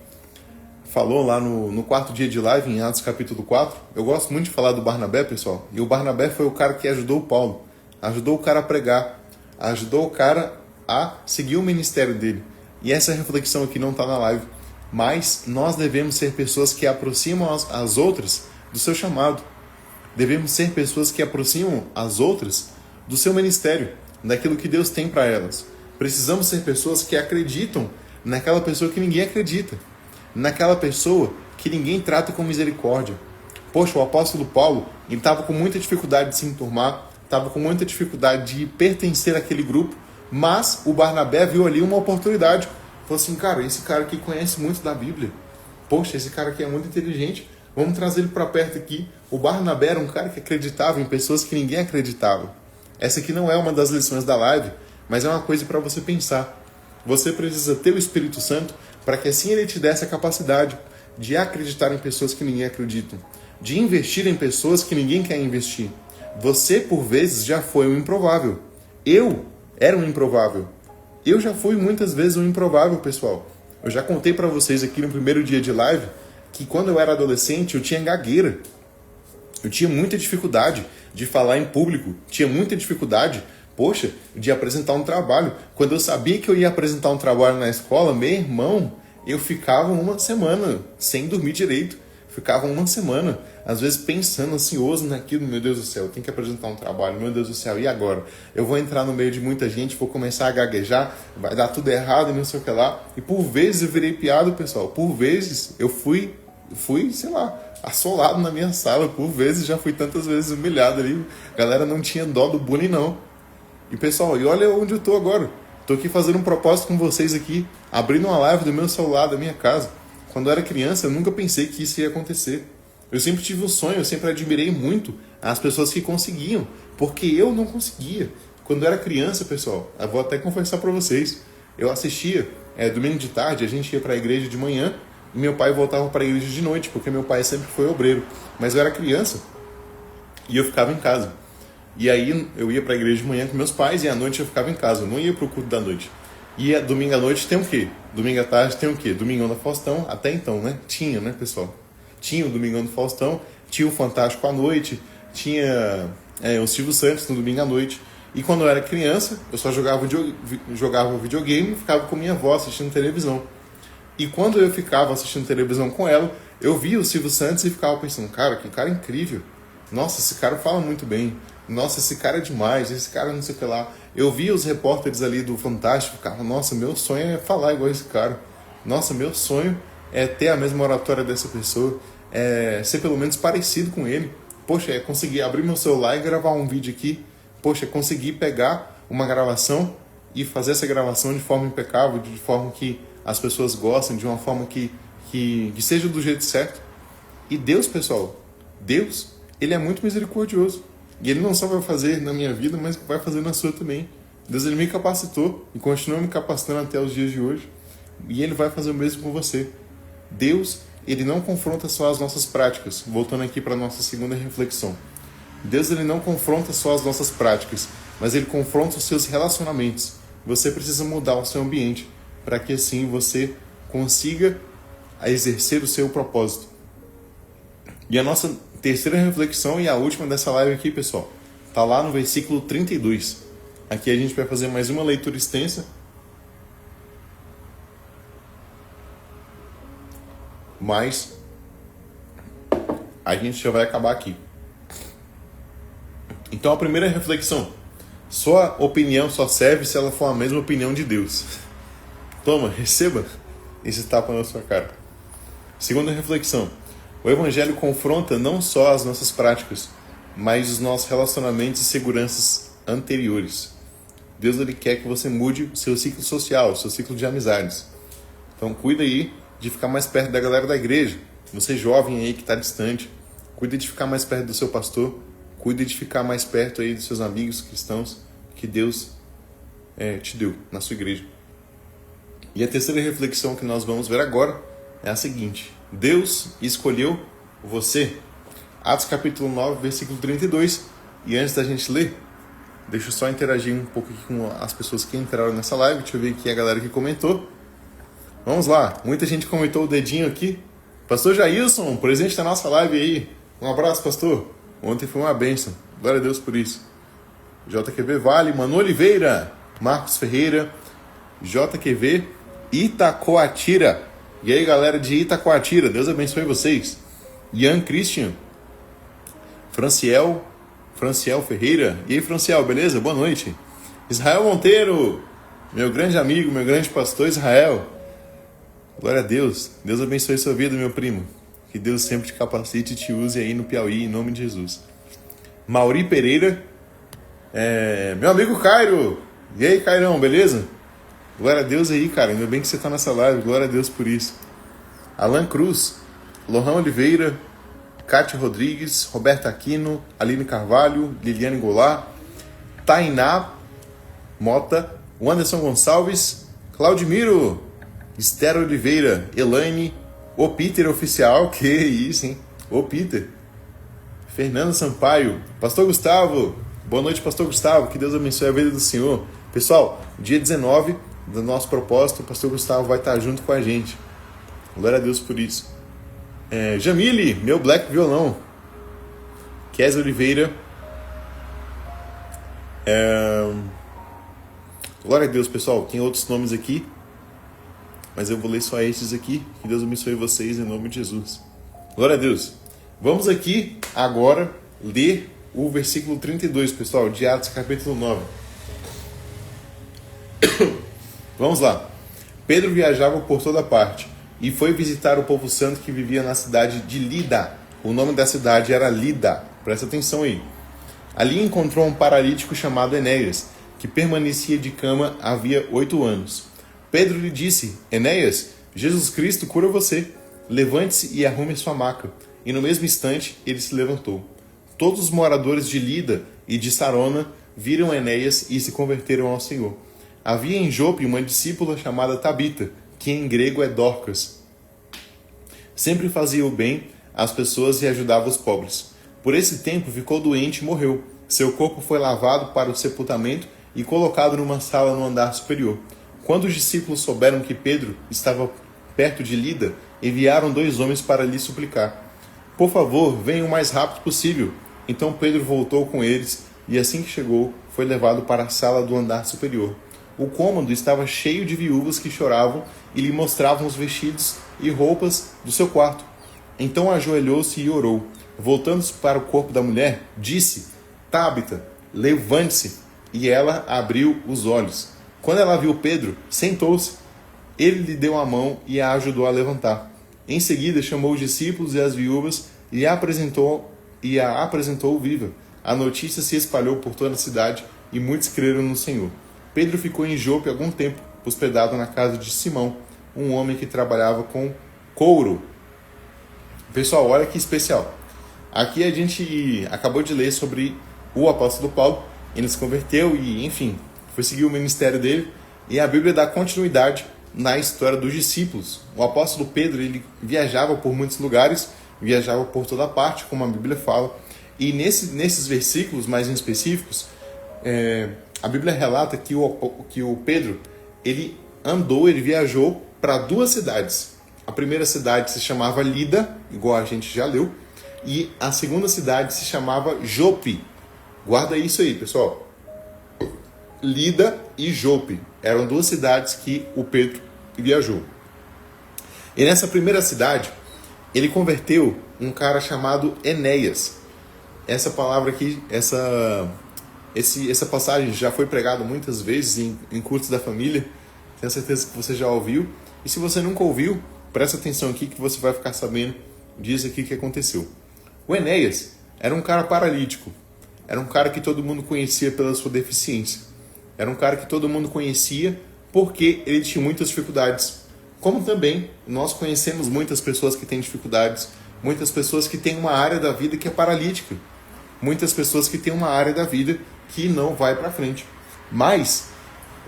falou lá no quarto dia de live, em Atos capítulo 4. Eu gosto muito de falar do Barnabé, pessoal. E o Barnabé foi o cara que ajudou o Paulo. Ajudou o cara a pregar. Ajudou o cara a seguir o ministério dele. E essa reflexão aqui não está na live. Mas nós devemos ser pessoas que aproximam as outras do seu chamado. Devemos ser pessoas que aproximam as outras do seu ministério, daquilo que Deus tem para elas. Precisamos ser pessoas que acreditam naquela pessoa que ninguém acredita. Naquela pessoa que ninguém trata com misericórdia. Poxa, o apóstolo Paulo, ele estava com muita dificuldade de se enturmar, estava com muita dificuldade de pertencer àquele grupo, mas o Barnabé viu ali uma oportunidade. Falou assim, cara, esse cara aqui conhece muito da Bíblia. Poxa, esse cara aqui é muito inteligente, vamos trazer ele para perto aqui. O Barnabé era um cara que acreditava em pessoas que ninguém acreditava. Essa aqui não é uma das lições da live, mas é uma coisa para você pensar. Você precisa ter o Espírito Santo para que assim ele te dê essa capacidade de acreditar em pessoas que ninguém acredita, de investir em pessoas que ninguém quer investir. Você, por vezes, já foi um improvável. Eu era um improvável. Eu já fui muitas vezes um improvável, pessoal. Eu já contei para vocês aqui no primeiro dia de live que quando eu era adolescente eu tinha gagueira. Eu tinha muita dificuldade de falar em público, tinha muita dificuldade, poxa, de apresentar um trabalho. Quando eu sabia que eu ia apresentar um trabalho na escola, meu irmão, eu ficava uma semana sem dormir direito. Ficava uma semana, às vezes pensando, ansioso naquilo, meu Deus do céu, eu tenho que apresentar um trabalho, meu Deus do céu, e agora? Eu vou entrar no meio de muita gente, vou começar a gaguejar, vai dar tudo errado e não sei o que lá. E por vezes eu virei piada, pessoal, por vezes eu fui, sei lá, assolado na minha sala, por vezes já fui tantas vezes humilhado ali, a galera não tinha dó do bullying não. E pessoal, e olha onde eu tô agora, tô aqui fazendo um propósito com vocês aqui, abrindo uma live do meu celular, da minha casa. Quando eu era criança, eu nunca pensei que isso ia acontecer. Eu sempre tive um sonho, eu sempre admirei muito as pessoas que conseguiam, porque eu não conseguia. Quando eu era criança, pessoal, eu vou até confessar para vocês, eu assistia, domingo de tarde, a gente ia para a igreja de manhã e meu pai voltava para a igreja de noite, porque meu pai sempre foi obreiro. Mas eu era criança e eu ficava em casa. E aí eu ia para a igreja de manhã com meus pais e à noite eu ficava em casa, eu não ia para o culto da noite. E domingo à noite tem o quê? Domingo à tarde tem o quê? Domingão da Faustão, até então, né? Tinha, né, pessoal? Tinha o Domingão do Faustão, tinha o Fantástico à noite, tinha o Silvio Santos no domingo à noite. E quando eu era criança, eu só jogava videogame e ficava com minha avó assistindo televisão. E quando eu ficava assistindo televisão com ela, eu via o Silvio Santos e ficava pensando, cara, que cara incrível. Nossa, esse cara fala muito bem. Nossa, esse cara é demais, esse cara não sei o que lá. Eu via os repórteres ali do Fantástico, ficava, nossa, meu sonho é falar igual esse cara. Nossa, meu sonho é ter a mesma oratória dessa pessoa, é ser pelo menos parecido com ele. Poxa, é conseguir abrir meu celular e gravar um vídeo aqui. Poxa, é conseguir pegar uma gravação e fazer essa gravação de forma impecável, de forma que as pessoas gostem, de uma forma que seja do jeito certo. E Deus, pessoal, Deus, Ele é muito misericordioso. E Ele não só vai fazer na minha vida, mas vai fazer na sua também. Deus, Ele me capacitou e continua me capacitando até os dias de hoje. E Ele vai fazer o mesmo com você. Deus, Ele não confronta só as nossas práticas. Voltando aqui para a nossa segunda reflexão. Deus, Ele não confronta só as nossas práticas, mas Ele confronta os seus relacionamentos. Você precisa mudar o seu ambiente para que assim você consiga exercer o seu propósito. E a nossa terceira reflexão e a última dessa live aqui, pessoal, está lá no versículo 32. Aqui a gente vai fazer mais uma leitura extensa. Mas a gente já vai acabar aqui. Então a primeira reflexão: sua opinião só serve se ela for a mesma opinião de Deus. Toma, receba esse tapa na sua cara. Segunda reflexão: o Evangelho confronta não só as nossas práticas, mas os nossos relacionamentos e seguranças anteriores. Deus, Ele quer que você mude o seu ciclo social, o seu ciclo de amizades. Então cuida aí de ficar mais perto da galera da igreja. Você jovem aí que está distante, cuida de ficar mais perto do seu pastor, cuida de ficar mais perto aí dos seus amigos cristãos que Deus te deu na sua igreja. E a terceira reflexão que nós vamos ver agora é a seguinte: Deus escolheu você. Atos capítulo 9, versículo 32. E antes da gente ler, deixa eu só interagir um pouco aqui com as pessoas que entraram nessa live. Deixa eu ver aqui a galera que comentou. Vamos lá, muita gente comentou o dedinho aqui. Pastor Jailson, presente na nossa live aí. Um abraço, pastor. Ontem foi uma bênção. Glória a Deus por isso. JQV Vale, Manu Oliveira, Marcos Ferreira, JQV Itacoatira. E aí, galera de Itacoatira, Deus abençoe vocês. Ian Christian, Franciel Ferreira. E aí, Franciel, beleza? Boa noite. Israel Monteiro, meu grande amigo, meu grande pastor Israel. Glória a Deus. Deus abençoe sua vida, meu primo. Que Deus sempre te capacite e te use aí no Piauí, em nome de Jesus. Mauri Pereira, meu amigo Cairo. E aí, Cairão, beleza? Glória a Deus aí, cara. Ainda bem que você está nessa live. Glória a Deus por isso. Alan Cruz, Lohan Oliveira, Cátia Rodrigues, Roberta Aquino, Aline Carvalho, Liliane Goulart, Tainá Mota, Anderson Gonçalves, Claudimiro, Esther Oliveira, Elaine, o Peter Oficial, que isso, hein? O Peter. Fernando Sampaio, Pastor Gustavo, boa noite, Pastor Gustavo, que Deus abençoe a vida do Senhor. Pessoal, dia 19 do nosso propósito, o Pastor Gustavo vai estar junto com a gente. Glória a Deus por isso. Jamile, meu black violão. Kézia Oliveira. Glória a Deus, pessoal. Tem outros nomes aqui, mas eu vou ler só esses aqui. Que Deus abençoe vocês em nome de Jesus. Glória a Deus. Vamos aqui agora ler o versículo 32, pessoal, de Atos capítulo 9. Vamos lá. Pedro viajava por toda parte e foi visitar o povo santo que vivia na cidade de Lida. O nome da cidade era Lida. Presta atenção aí. Ali encontrou um paralítico chamado Enéas, que permanecia de cama havia 8 anos. Pedro lhe disse: Enéas, Jesus Cristo cura você. Levante-se e arrume sua maca. E no mesmo instante ele se levantou. Todos os moradores de Lida e de Sarona viram Enéas e se converteram ao Senhor. Havia em Jope uma discípula chamada Tabita, que em grego é Dorcas. Sempre fazia o bem às pessoas e ajudava os pobres. Por esse tempo ficou doente e morreu. Seu corpo foi lavado para o sepultamento e colocado numa sala no andar superior. Quando os discípulos souberam que Pedro estava perto de Lida, enviaram 2 homens para lhe suplicar: Por favor, venha o mais rápido possível. Então Pedro voltou com eles e assim que chegou, foi levado para a sala do andar superior. O cômodo estava cheio de viúvas que choravam e lhe mostravam os vestidos e roupas do seu quarto. Então ajoelhou-se e orou. Voltando-se para o corpo da mulher, disse: Tabita, levante-se. E ela abriu os olhos. Quando ela viu Pedro, sentou-se. Ele lhe deu a mão e a ajudou a levantar. Em seguida chamou os discípulos e as viúvas e a apresentou viva. A notícia se espalhou por toda a cidade e muitos creram no Senhor. Pedro ficou em Jope algum tempo, hospedado na casa de Simão, um homem que trabalhava com couro. Pessoal, olha que especial. Aqui a gente acabou de ler sobre o apóstolo Paulo. Ele se converteu e, enfim, foi seguir o ministério dele. E a Bíblia dá continuidade na história dos discípulos. O apóstolo Pedro, ele viajava por muitos lugares, viajava por toda parte, como a Bíblia fala. E nesses versículos mais específicos, a Bíblia relata que o Pedro, ele viajou para 2 cidades. A primeira cidade se chamava Lida, igual a gente já leu, e a segunda cidade se chamava Jope. Guarda isso aí, pessoal. Lida e Jope eram 2 cidades que o Pedro viajou. E nessa primeira cidade, ele converteu um cara chamado Enéas. Essa palavra aqui, essa passagem já foi pregada muitas vezes em cultos da família. Tenho certeza que você já ouviu. E se você nunca ouviu, presta atenção aqui que você vai ficar sabendo disso aqui que aconteceu. O Enéas era um cara paralítico. Era um cara que todo mundo conhecia pela sua deficiência. Era um cara que todo mundo conhecia porque ele tinha muitas dificuldades. Como também nós conhecemos muitas pessoas que têm dificuldades. Muitas pessoas que têm uma área da vida que é paralítica. Muitas pessoas que têm uma área da vida que não vai para frente. Mas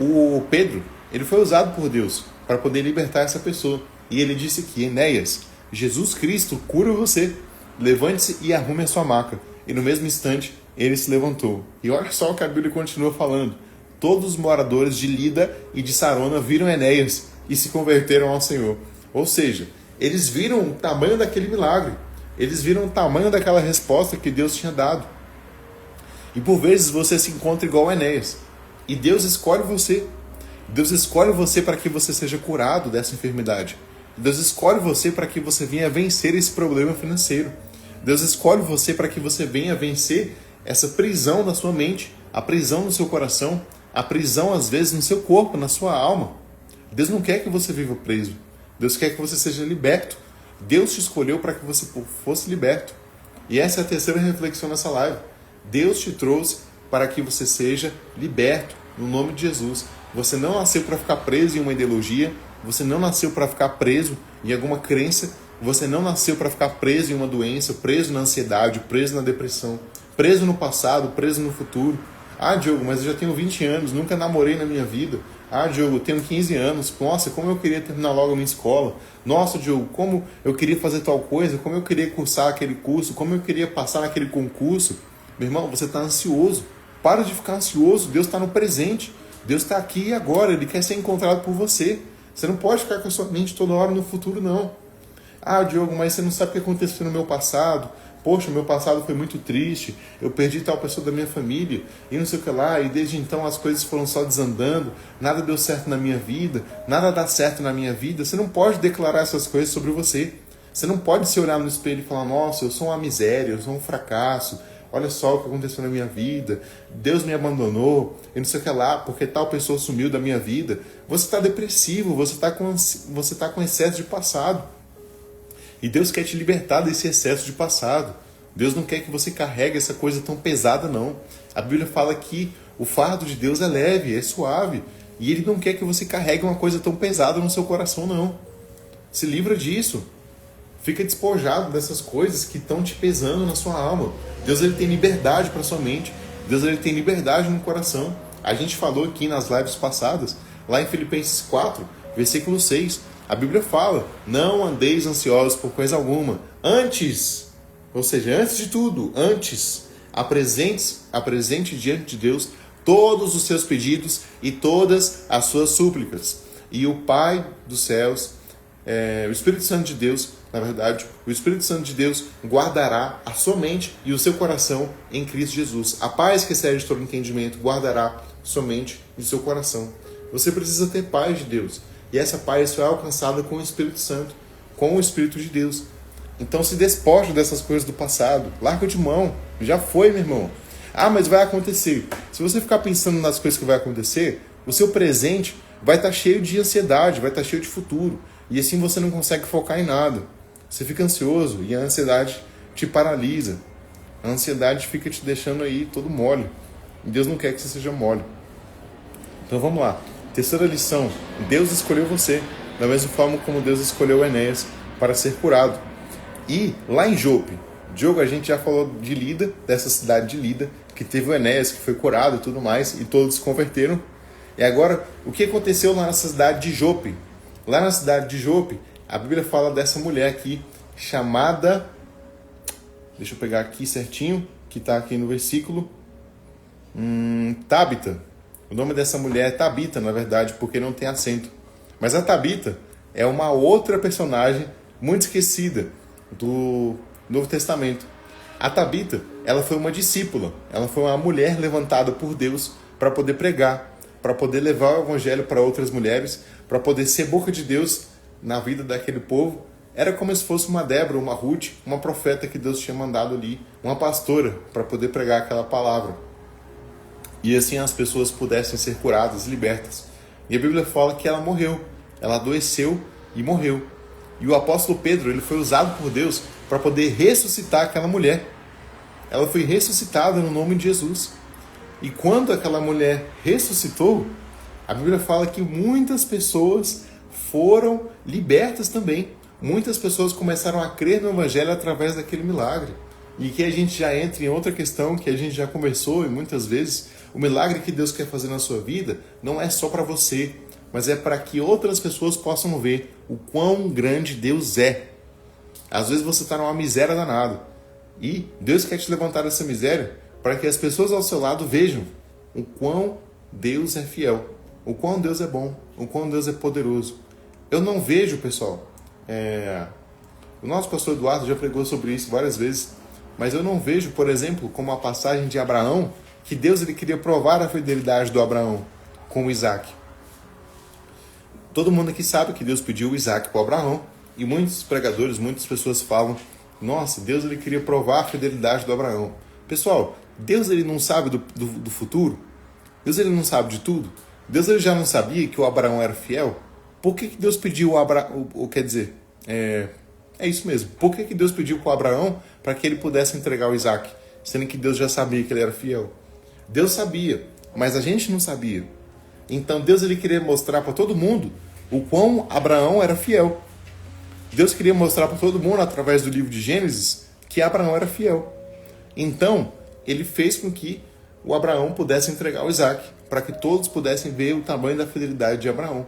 o Pedro, ele foi usado por Deus para poder libertar essa pessoa. E ele disse aqui: Enéas, Jesus Cristo cura você. Levante-se e arrume a sua maca. E no mesmo instante, ele se levantou. E olha só o que a Bíblia continua falando. Todos os moradores de Lida e de Sarona viram Enéas e se converteram ao Senhor. Ou seja, eles viram o tamanho daquele milagre. Eles viram o tamanho daquela resposta que Deus tinha dado. E por vezes você se encontra igual a Enéas. E Deus escolhe você. Deus escolhe você para que você seja curado dessa enfermidade. Deus escolhe você para que você venha vencer esse problema financeiro. Deus escolhe você para que você venha vencer essa prisão na sua mente, a prisão no seu coração, a prisão às vezes no seu corpo, na sua alma. Deus não quer que você viva preso. Deus quer que você seja liberto. Deus te escolheu para que você fosse liberto. E essa é a terceira reflexão nessa live. Deus te trouxe para que você seja liberto no nome de Jesus. Você não nasceu para ficar preso em uma ideologia. Você não nasceu para ficar preso em alguma crença. Você não nasceu para ficar preso em uma doença, preso na ansiedade, preso na depressão, preso no passado, preso no futuro. Ah, Diogo, mas eu já tenho 20 anos, nunca namorei na minha vida. Ah, Diogo, eu tenho 15 anos. Nossa, como eu queria terminar logo a minha escola. Nossa, Diogo, como eu queria fazer tal coisa, como eu queria cursar aquele curso, como eu queria passar naquele concurso. Meu irmão, você está ansioso. Para de ficar ansioso. Deus está no presente. Deus está aqui e agora. Ele quer ser encontrado por você. Você não pode ficar com a sua mente toda hora no futuro, não. Ah, Diogo, mas você não sabe o que aconteceu no meu passado. Poxa, meu passado foi muito triste, eu perdi tal pessoa da minha família, e não sei o que lá, e desde então as coisas foram só desandando, nada deu certo na minha vida, nada dá certo na minha vida. Você não pode declarar essas coisas sobre você. Você não pode se olhar no espelho e falar, nossa, eu sou uma miséria, eu sou um fracasso, olha só o que aconteceu na minha vida, Deus me abandonou, e não sei o que lá, porque tal pessoa sumiu da minha vida. Você está depressivo, você tá com excesso de passado. E Deus quer te libertar desse excesso de passado. Deus não quer que você carregue essa coisa tão pesada, não. A Bíblia fala que o fardo de Deus é leve, é suave. E Ele não quer que você carregue uma coisa tão pesada no seu coração, não. Se livra disso. Fica despojado dessas coisas que estão te pesando na sua alma. Deus ele tem liberdade para sua mente. Deus ele tem liberdade no coração. A gente falou aqui nas lives passadas, lá em Filipenses 4, versículo 6, a Bíblia fala, não andeis ansiosos por coisa alguma. Antes, ou seja, antes de tudo, apresente diante de Deus todos os seus pedidos e todas as suas súplicas. E o Pai dos céus, o Espírito Santo de Deus, na verdade, o Espírito Santo de Deus guardará a sua mente e o seu coração em Cristo Jesus. A paz que excede todo entendimento guardará sua mente e o seu coração. Você precisa ter paz de Deus. E essa paz só é alcançada com o Espírito Santo, com o Espírito de Deus. Então se despoja dessas coisas do passado. Larga de mão. Já foi, meu irmão. Ah, mas vai acontecer. Se você ficar pensando nas coisas que vai acontecer, o seu presente vai estar cheio de ansiedade, vai estar cheio de futuro. E assim você não consegue focar em nada. Você fica ansioso e a ansiedade te paralisa. A ansiedade fica te deixando aí todo mole. E Deus não quer que você seja mole. Então vamos lá. Terceira lição. Deus escolheu você. Da mesma forma como Deus escolheu Enéas para ser curado. E lá em Jope, a gente já falou de Lida, dessa cidade de Lida, que teve o Enéas, que foi curado e tudo mais, e todos se converteram. E agora, o que aconteceu lá nessa cidade de Jope? Lá na cidade de Jope, a Bíblia fala dessa mulher aqui, chamada... Deixa eu pegar aqui certinho, que está aqui no versículo. Tábita. O nome dessa mulher é Tabita, na verdade, porque não tem acento. Mas a Tabita é uma outra personagem muito esquecida do Novo Testamento. A Tabita, ela foi uma discípula. Ela foi uma mulher levantada por Deus para poder pregar, para poder levar o evangelho para outras mulheres, para poder ser boca de Deus na vida daquele povo. Era como se fosse uma Débora, uma Ruth, uma profeta que Deus tinha mandado ali, uma pastora, para poder pregar aquela palavra. E assim as pessoas pudessem ser curadas, libertas. E a Bíblia fala que ela morreu. Ela adoeceu e morreu. E o apóstolo Pedro, ele foi usado por Deus para poder ressuscitar aquela mulher. Ela foi ressuscitada no nome de Jesus. E quando aquela mulher ressuscitou, a Bíblia fala que muitas pessoas foram libertas também. Muitas pessoas começaram a crer no Evangelho através daquele milagre. E que a gente já entra em outra questão que a gente já conversou e muitas vezes, o milagre que Deus quer fazer na sua vida não é só para você, mas é para que outras pessoas possam ver o quão grande Deus é. Às vezes você está numa miséria danada e Deus quer te levantar dessa miséria para que as pessoas ao seu lado vejam o quão Deus é fiel, o quão Deus é bom, o quão Deus é poderoso. Eu não vejo, pessoal, o nosso pastor Eduardo já pregou sobre isso várias vezes, mas eu não vejo, por exemplo, como a passagem de Abraão, que Deus ele queria provar a fidelidade do Abraão com o Isaac. Todo mundo aqui sabe que Deus pediu o Isaac para Abraão, e muitos pregadores, muitas pessoas falam, nossa, Deus ele queria provar a fidelidade do Abraão. Pessoal, Deus ele não sabe do futuro? Deus ele não sabe de tudo? Deus ele já não sabia que o Abraão era fiel? Por que Deus pediu é isso mesmo. Por que Deus pediu para o Abraão para que ele pudesse entregar o Isaac, sendo que Deus já sabia que ele era fiel? Deus sabia, mas a gente não sabia. Então Deus ele queria mostrar para todo mundo o quão Abraão era fiel. Deus queria mostrar para todo mundo, através do livro de Gênesis, que Abraão era fiel. Então, ele fez com que o Abraão pudesse entregar o Isaac, para que todos pudessem ver o tamanho da fidelidade de Abraão.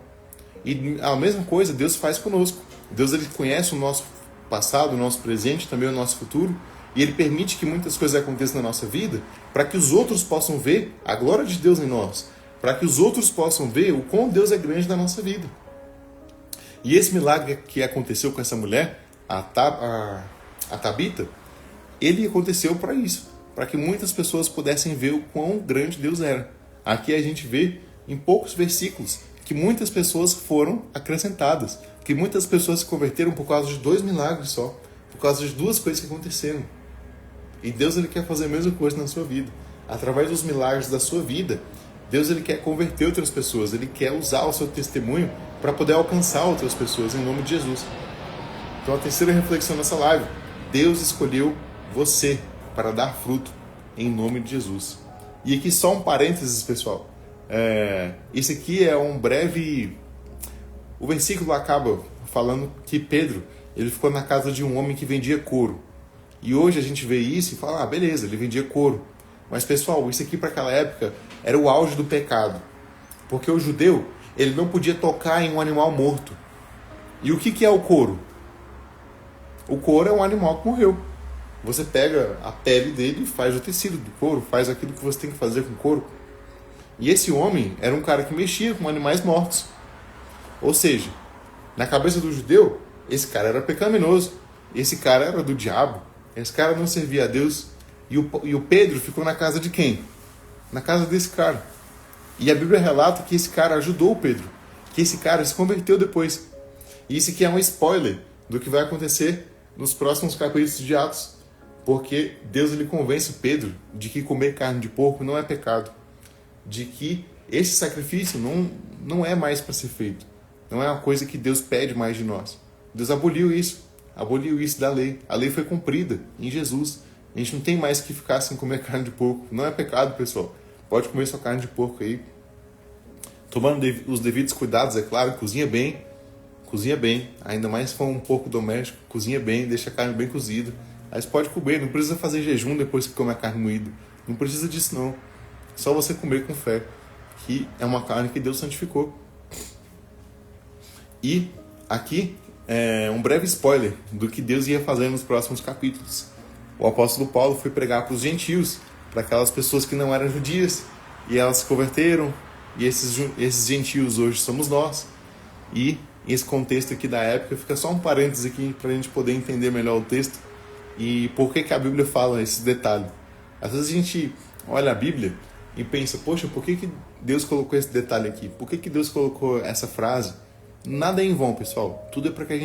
E a mesma coisa Deus faz conosco. Deus ele conhece o nosso passado, o nosso presente, também o nosso futuro, e ele permite que muitas coisas aconteçam na nossa vida, para que os outros possam ver a glória de Deus em nós, para que os outros possam ver o quão Deus é grande na nossa vida. E esse milagre que aconteceu com essa mulher, a Tabita, ele aconteceu para isso, para que muitas pessoas pudessem ver o quão grande Deus era. Aqui a gente vê em poucos versículos que muitas pessoas foram acrescentadas, que muitas pessoas se converteram por causa de 2 milagres só, por causa de 2 coisas que aconteceram. E Deus ele quer fazer a mesma coisa na sua vida. Através dos milagres da sua vida, Deus ele quer converter outras pessoas, ele quer usar o seu testemunho para poder alcançar outras pessoas em nome de Jesus. Então a terceira reflexão nessa live: Deus escolheu você para dar fruto em nome de Jesus. E aqui só um parênteses, pessoal. Isso aqui é um breve... O versículo acaba falando que Pedro ele ficou na casa de um homem que vendia couro. E hoje a gente vê isso e fala, beleza, ele vendia couro. Mas pessoal, isso aqui para aquela época era o auge do pecado. Porque o judeu, ele não podia tocar em um animal morto. E o que é o couro? O couro é um animal que morreu. Você pega a pele dele e faz o tecido do couro, faz aquilo que você tem que fazer com o couro. E esse homem era um cara que mexia com animais mortos. Ou seja, na cabeça do judeu, esse cara era pecaminoso. Esse cara era do diabo. Esse cara não servia a Deus. E o Pedro ficou na casa de quem? Na casa desse cara. E a Bíblia relata que esse cara ajudou o Pedro. Que esse cara se converteu depois. E isso aqui é um spoiler do que vai acontecer nos próximos capítulos de Atos. Porque Deus ele convence Pedro de que comer carne de porco não é pecado. De que esse sacrifício não é mais para ser feito. Não é uma coisa que Deus pede mais de nós. Deus aboliu isso da lei. A lei foi cumprida em Jesus. A gente não tem mais que ficar sem comer carne de porco. Não é pecado, pessoal. Pode comer sua carne de porco aí. Tomando os devidos cuidados, é claro. Cozinha bem. Ainda mais se for um porco doméstico. Cozinha bem, deixa a carne bem cozida. Aí você pode comer. Não precisa fazer jejum depois que come a carne moída. Não precisa disso, não. Só você comer com fé. Que é uma carne que Deus santificou. E aqui é um breve spoiler do que Deus ia fazer nos próximos capítulos. O apóstolo Paulo foi pregar para os gentios, para aquelas pessoas que não eram judias, e elas se converteram, e esses gentios hoje somos nós. E esse contexto aqui da época fica só um parênteses aqui para a gente poder entender melhor o texto e por que a Bíblia fala esse detalhe. Às vezes a gente olha a Bíblia e pensa, poxa, por que Deus colocou esse detalhe aqui? Por que Deus colocou essa frase? Nada é em vão, pessoal. Tudo é para que a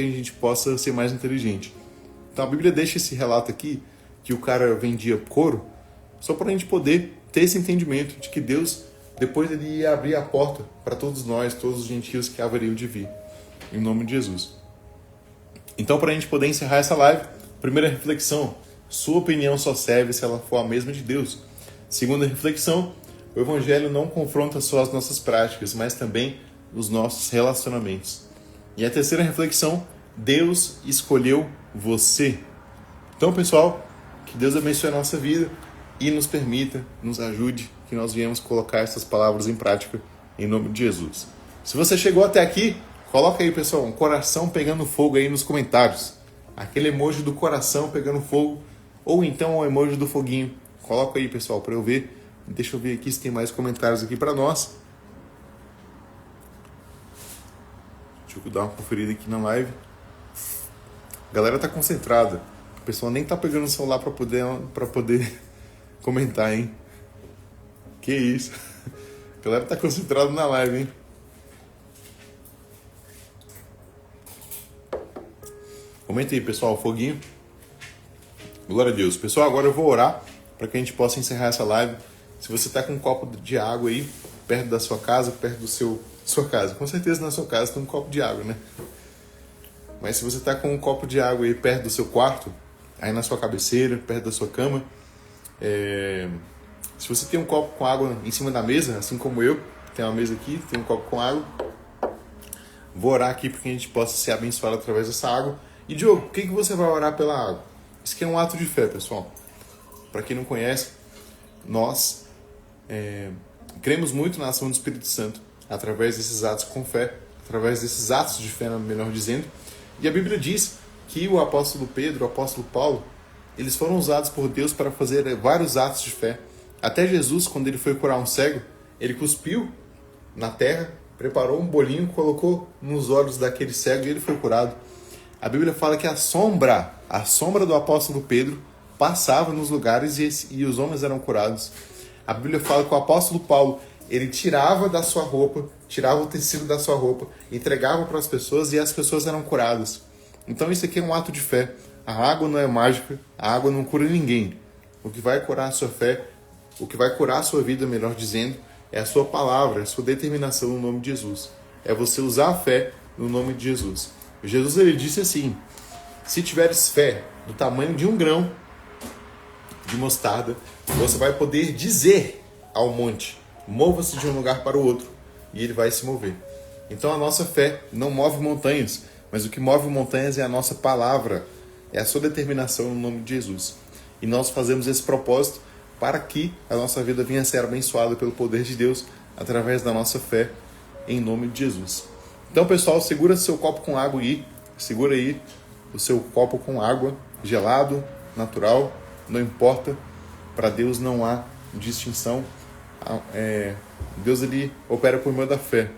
gente possa ser mais inteligente. Então a Bíblia deixa esse relato aqui, que o cara vendia couro, só para a gente poder ter esse entendimento de que Deus, depois ele ia abrir a porta para todos nós, todos os gentios que haveriam de vir. Em nome de Jesus. Então, para a gente poder encerrar essa live, primeira reflexão, sua opinião só serve se ela for a mesma de Deus. Segunda reflexão, o Evangelho não confronta só as nossas práticas, mas também os nossos relacionamentos. E a terceira reflexão, Deus escolheu você. Então, pessoal, que Deus abençoe a nossa vida e nos permita, nos ajude, que nós viemos colocar essas palavras em prática em nome de Jesus. Se você chegou até aqui, coloca aí, pessoal, um coração pegando fogo aí nos comentários. Aquele emoji do coração pegando fogo, ou então o emoji do foguinho. Coloca aí, pessoal, para eu ver. Deixa eu ver aqui se tem mais comentários aqui para nós. Deixa eu dar uma conferida aqui na live. A galera tá concentrada. O pessoal nem tá pegando o celular para poder comentar, hein? Que isso? A galera tá concentrada na live, hein? Comenta aí, pessoal, foguinho. Glória a Deus. Pessoal, agora eu vou orar para que a gente possa encerrar essa live. Se você tá com um copo de água aí, perto da sua casa, perto do sua casa. Com certeza na sua casa tem um copo de água, né? Mas se você tá com um copo de água aí perto do seu quarto, aí na sua cabeceira, perto da sua cama, se você tem um copo com água em cima da mesa, assim como eu, tem uma mesa aqui, tem um copo com água, vou orar aqui para que a gente possa ser abençoado através dessa água. E Diogo, por que você vai orar pela água? Isso aqui é um ato de fé, pessoal. Para quem não conhece, nós cremos muito na ação do Espírito Santo, através desses atos com fé, através desses atos de fé, melhor dizendo. E a Bíblia diz que o apóstolo Pedro, o apóstolo Paulo, eles foram usados por Deus para fazer vários atos de fé. Até Jesus, quando ele foi curar um cego, ele cuspiu na terra, preparou um bolinho, colocou nos olhos daquele cego e ele foi curado. A Bíblia fala que a sombra A sombra do apóstolo Pedro passava nos lugares e os homens eram curados. A Bíblia fala que o apóstolo Paulo, ele tirava da sua roupa, tirava o tecido da sua roupa, entregava para as pessoas e as pessoas eram curadas. Então isso aqui é um ato de fé. A água não é mágica, a água não cura ninguém. O que vai curar a sua fé, o que vai curar a sua vida, melhor dizendo, é a sua palavra, a sua determinação no nome de Jesus. É você usar a fé no nome de Jesus. Jesus, ele disse assim: se tiveres fé do tamanho de um grão de mostarda, você vai poder dizer ao monte: mova-se de um lugar para o outro, e ele vai se mover. Então a nossa fé não move montanhas, mas o que move montanhas é a nossa palavra, é a sua determinação no nome de Jesus. E nós fazemos esse propósito para que a nossa vida venha a ser abençoada pelo poder de Deus através da nossa fé em nome de Jesus. Então, pessoal, segura seu copo com água aí, segura aí o seu copo com água, gelado, natural, não importa, para Deus não há distinção. Deus, ele opera por meio da fé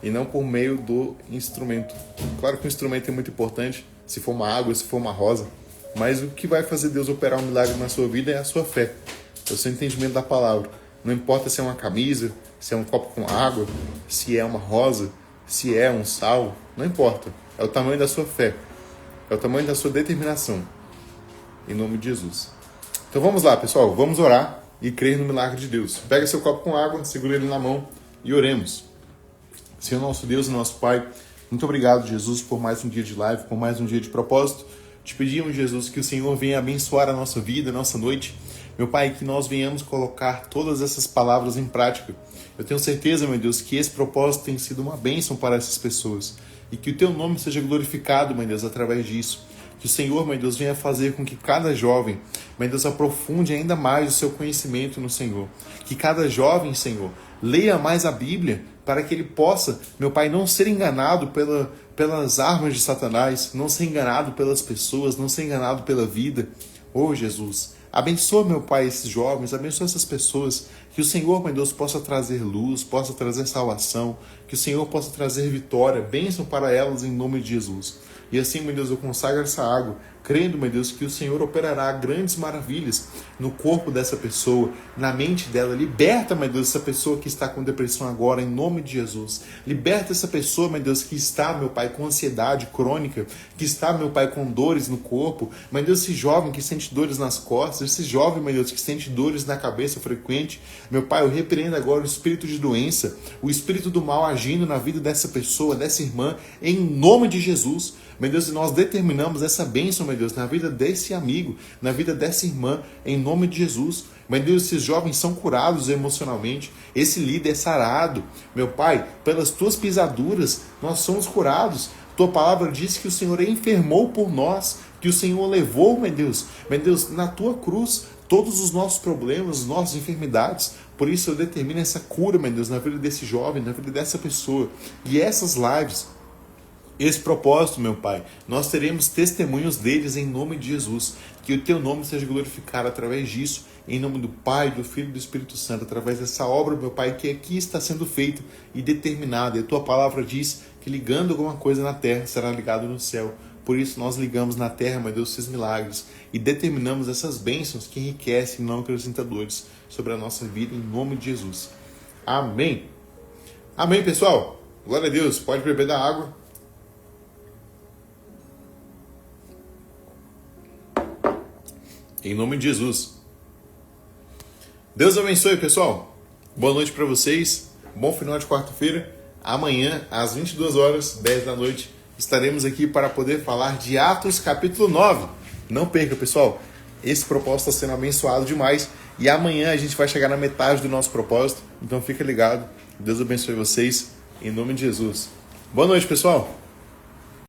e não por meio do instrumento. Claro que o instrumento é muito importante, se for uma água, se for uma rosa, mas o que vai fazer Deus operar um milagre na sua vida é a sua fé, é o seu entendimento da palavra. Não importa se é uma camisa, se é um copo com água, se é uma rosa, se é um sal, não importa. É o tamanho da sua fé, é o tamanho da sua determinação, em nome de Jesus. Então vamos lá, pessoal, vamos orar e crer no milagre de Deus. Pega seu copo com água, segura ele na mão e oremos. Senhor nosso Deus e nosso Pai, muito obrigado, Jesus, por mais um dia de live, por mais um dia de propósito. Te pedimos, Jesus, que o Senhor venha abençoar a nossa vida, a nossa noite. Meu Pai, que nós venhamos colocar todas essas palavras em prática. Eu tenho certeza, meu Deus, que esse propósito tem sido uma bênção para essas pessoas. E que o Teu nome seja glorificado, meu Deus, através disso. Que o Senhor, meu Deus, venha fazer com que cada jovem, meu Deus, aprofunde ainda mais o seu conhecimento no Senhor. Que cada jovem, Senhor, leia mais a Bíblia para que ele possa, meu Pai, não ser enganado pelas armas de Satanás, não ser enganado pelas pessoas, não ser enganado pela vida. Oh, Jesus, abençoa, meu Pai, esses jovens, abençoa essas pessoas, que o Senhor, meu Deus, possa trazer luz, possa trazer salvação, que o Senhor possa trazer vitória, bênção para elas em nome de Jesus. E assim, meu Deus, eu consagro essa água, crendo, meu Deus, que o Senhor operará grandes maravilhas no corpo dessa pessoa, na mente dela. Liberta, meu Deus, essa pessoa que está com depressão agora, em nome de Jesus. Liberta essa pessoa, meu Deus, que está, meu Pai, com ansiedade crônica, que está, meu Pai, com dores no corpo. Meu Deus, esse jovem que sente dores nas costas, esse jovem, meu Deus, que sente dores na cabeça frequente. Meu Pai, eu repreendo agora o espírito de doença, o espírito do mal agindo na vida dessa pessoa, dessa irmã, em nome de Jesus. Meu Deus, nós determinamos essa bênção, meu Deus, na vida desse amigo, na vida dessa irmã, em nome de Jesus. Meu Deus, esses jovens são curados emocionalmente, esse líder é sarado. Meu Pai, pelas tuas pisaduras, nós somos curados. Tua palavra diz que o Senhor enfermou por nós, que o Senhor levou, meu Deus, na tua cruz, todos os nossos problemas, nossas enfermidades. Por isso eu determino essa cura, meu Deus, na vida desse jovem, na vida dessa pessoa. E essas lives, esse propósito, meu Pai, nós teremos testemunhos deles em nome de Jesus. Que o Teu nome seja glorificado através disso, em nome do Pai, do Filho e do Espírito Santo, através dessa obra, meu Pai, que aqui está sendo feita e determinada. E a Tua palavra diz que ligando alguma coisa na terra será ligado no céu. Por isso nós ligamos na terra, meu Deus, esses milagres e determinamos essas bênçãos que enriquecem e não acrescentadores sobre a nossa vida, em nome de Jesus. Amém. Amém, pessoal. Glória a Deus. Pode beber da água. Em nome de Jesus. Deus abençoe, pessoal. Boa noite para vocês. Bom final de quarta-feira. Amanhã, às 22 horas, 10 da noite, estaremos aqui para poder falar de Atos capítulo 9. Não perca, pessoal. Esse propósito está sendo abençoado demais. E amanhã a gente vai chegar na metade do nosso propósito. Então fica ligado. Deus abençoe vocês. Em nome de Jesus. Boa noite, pessoal.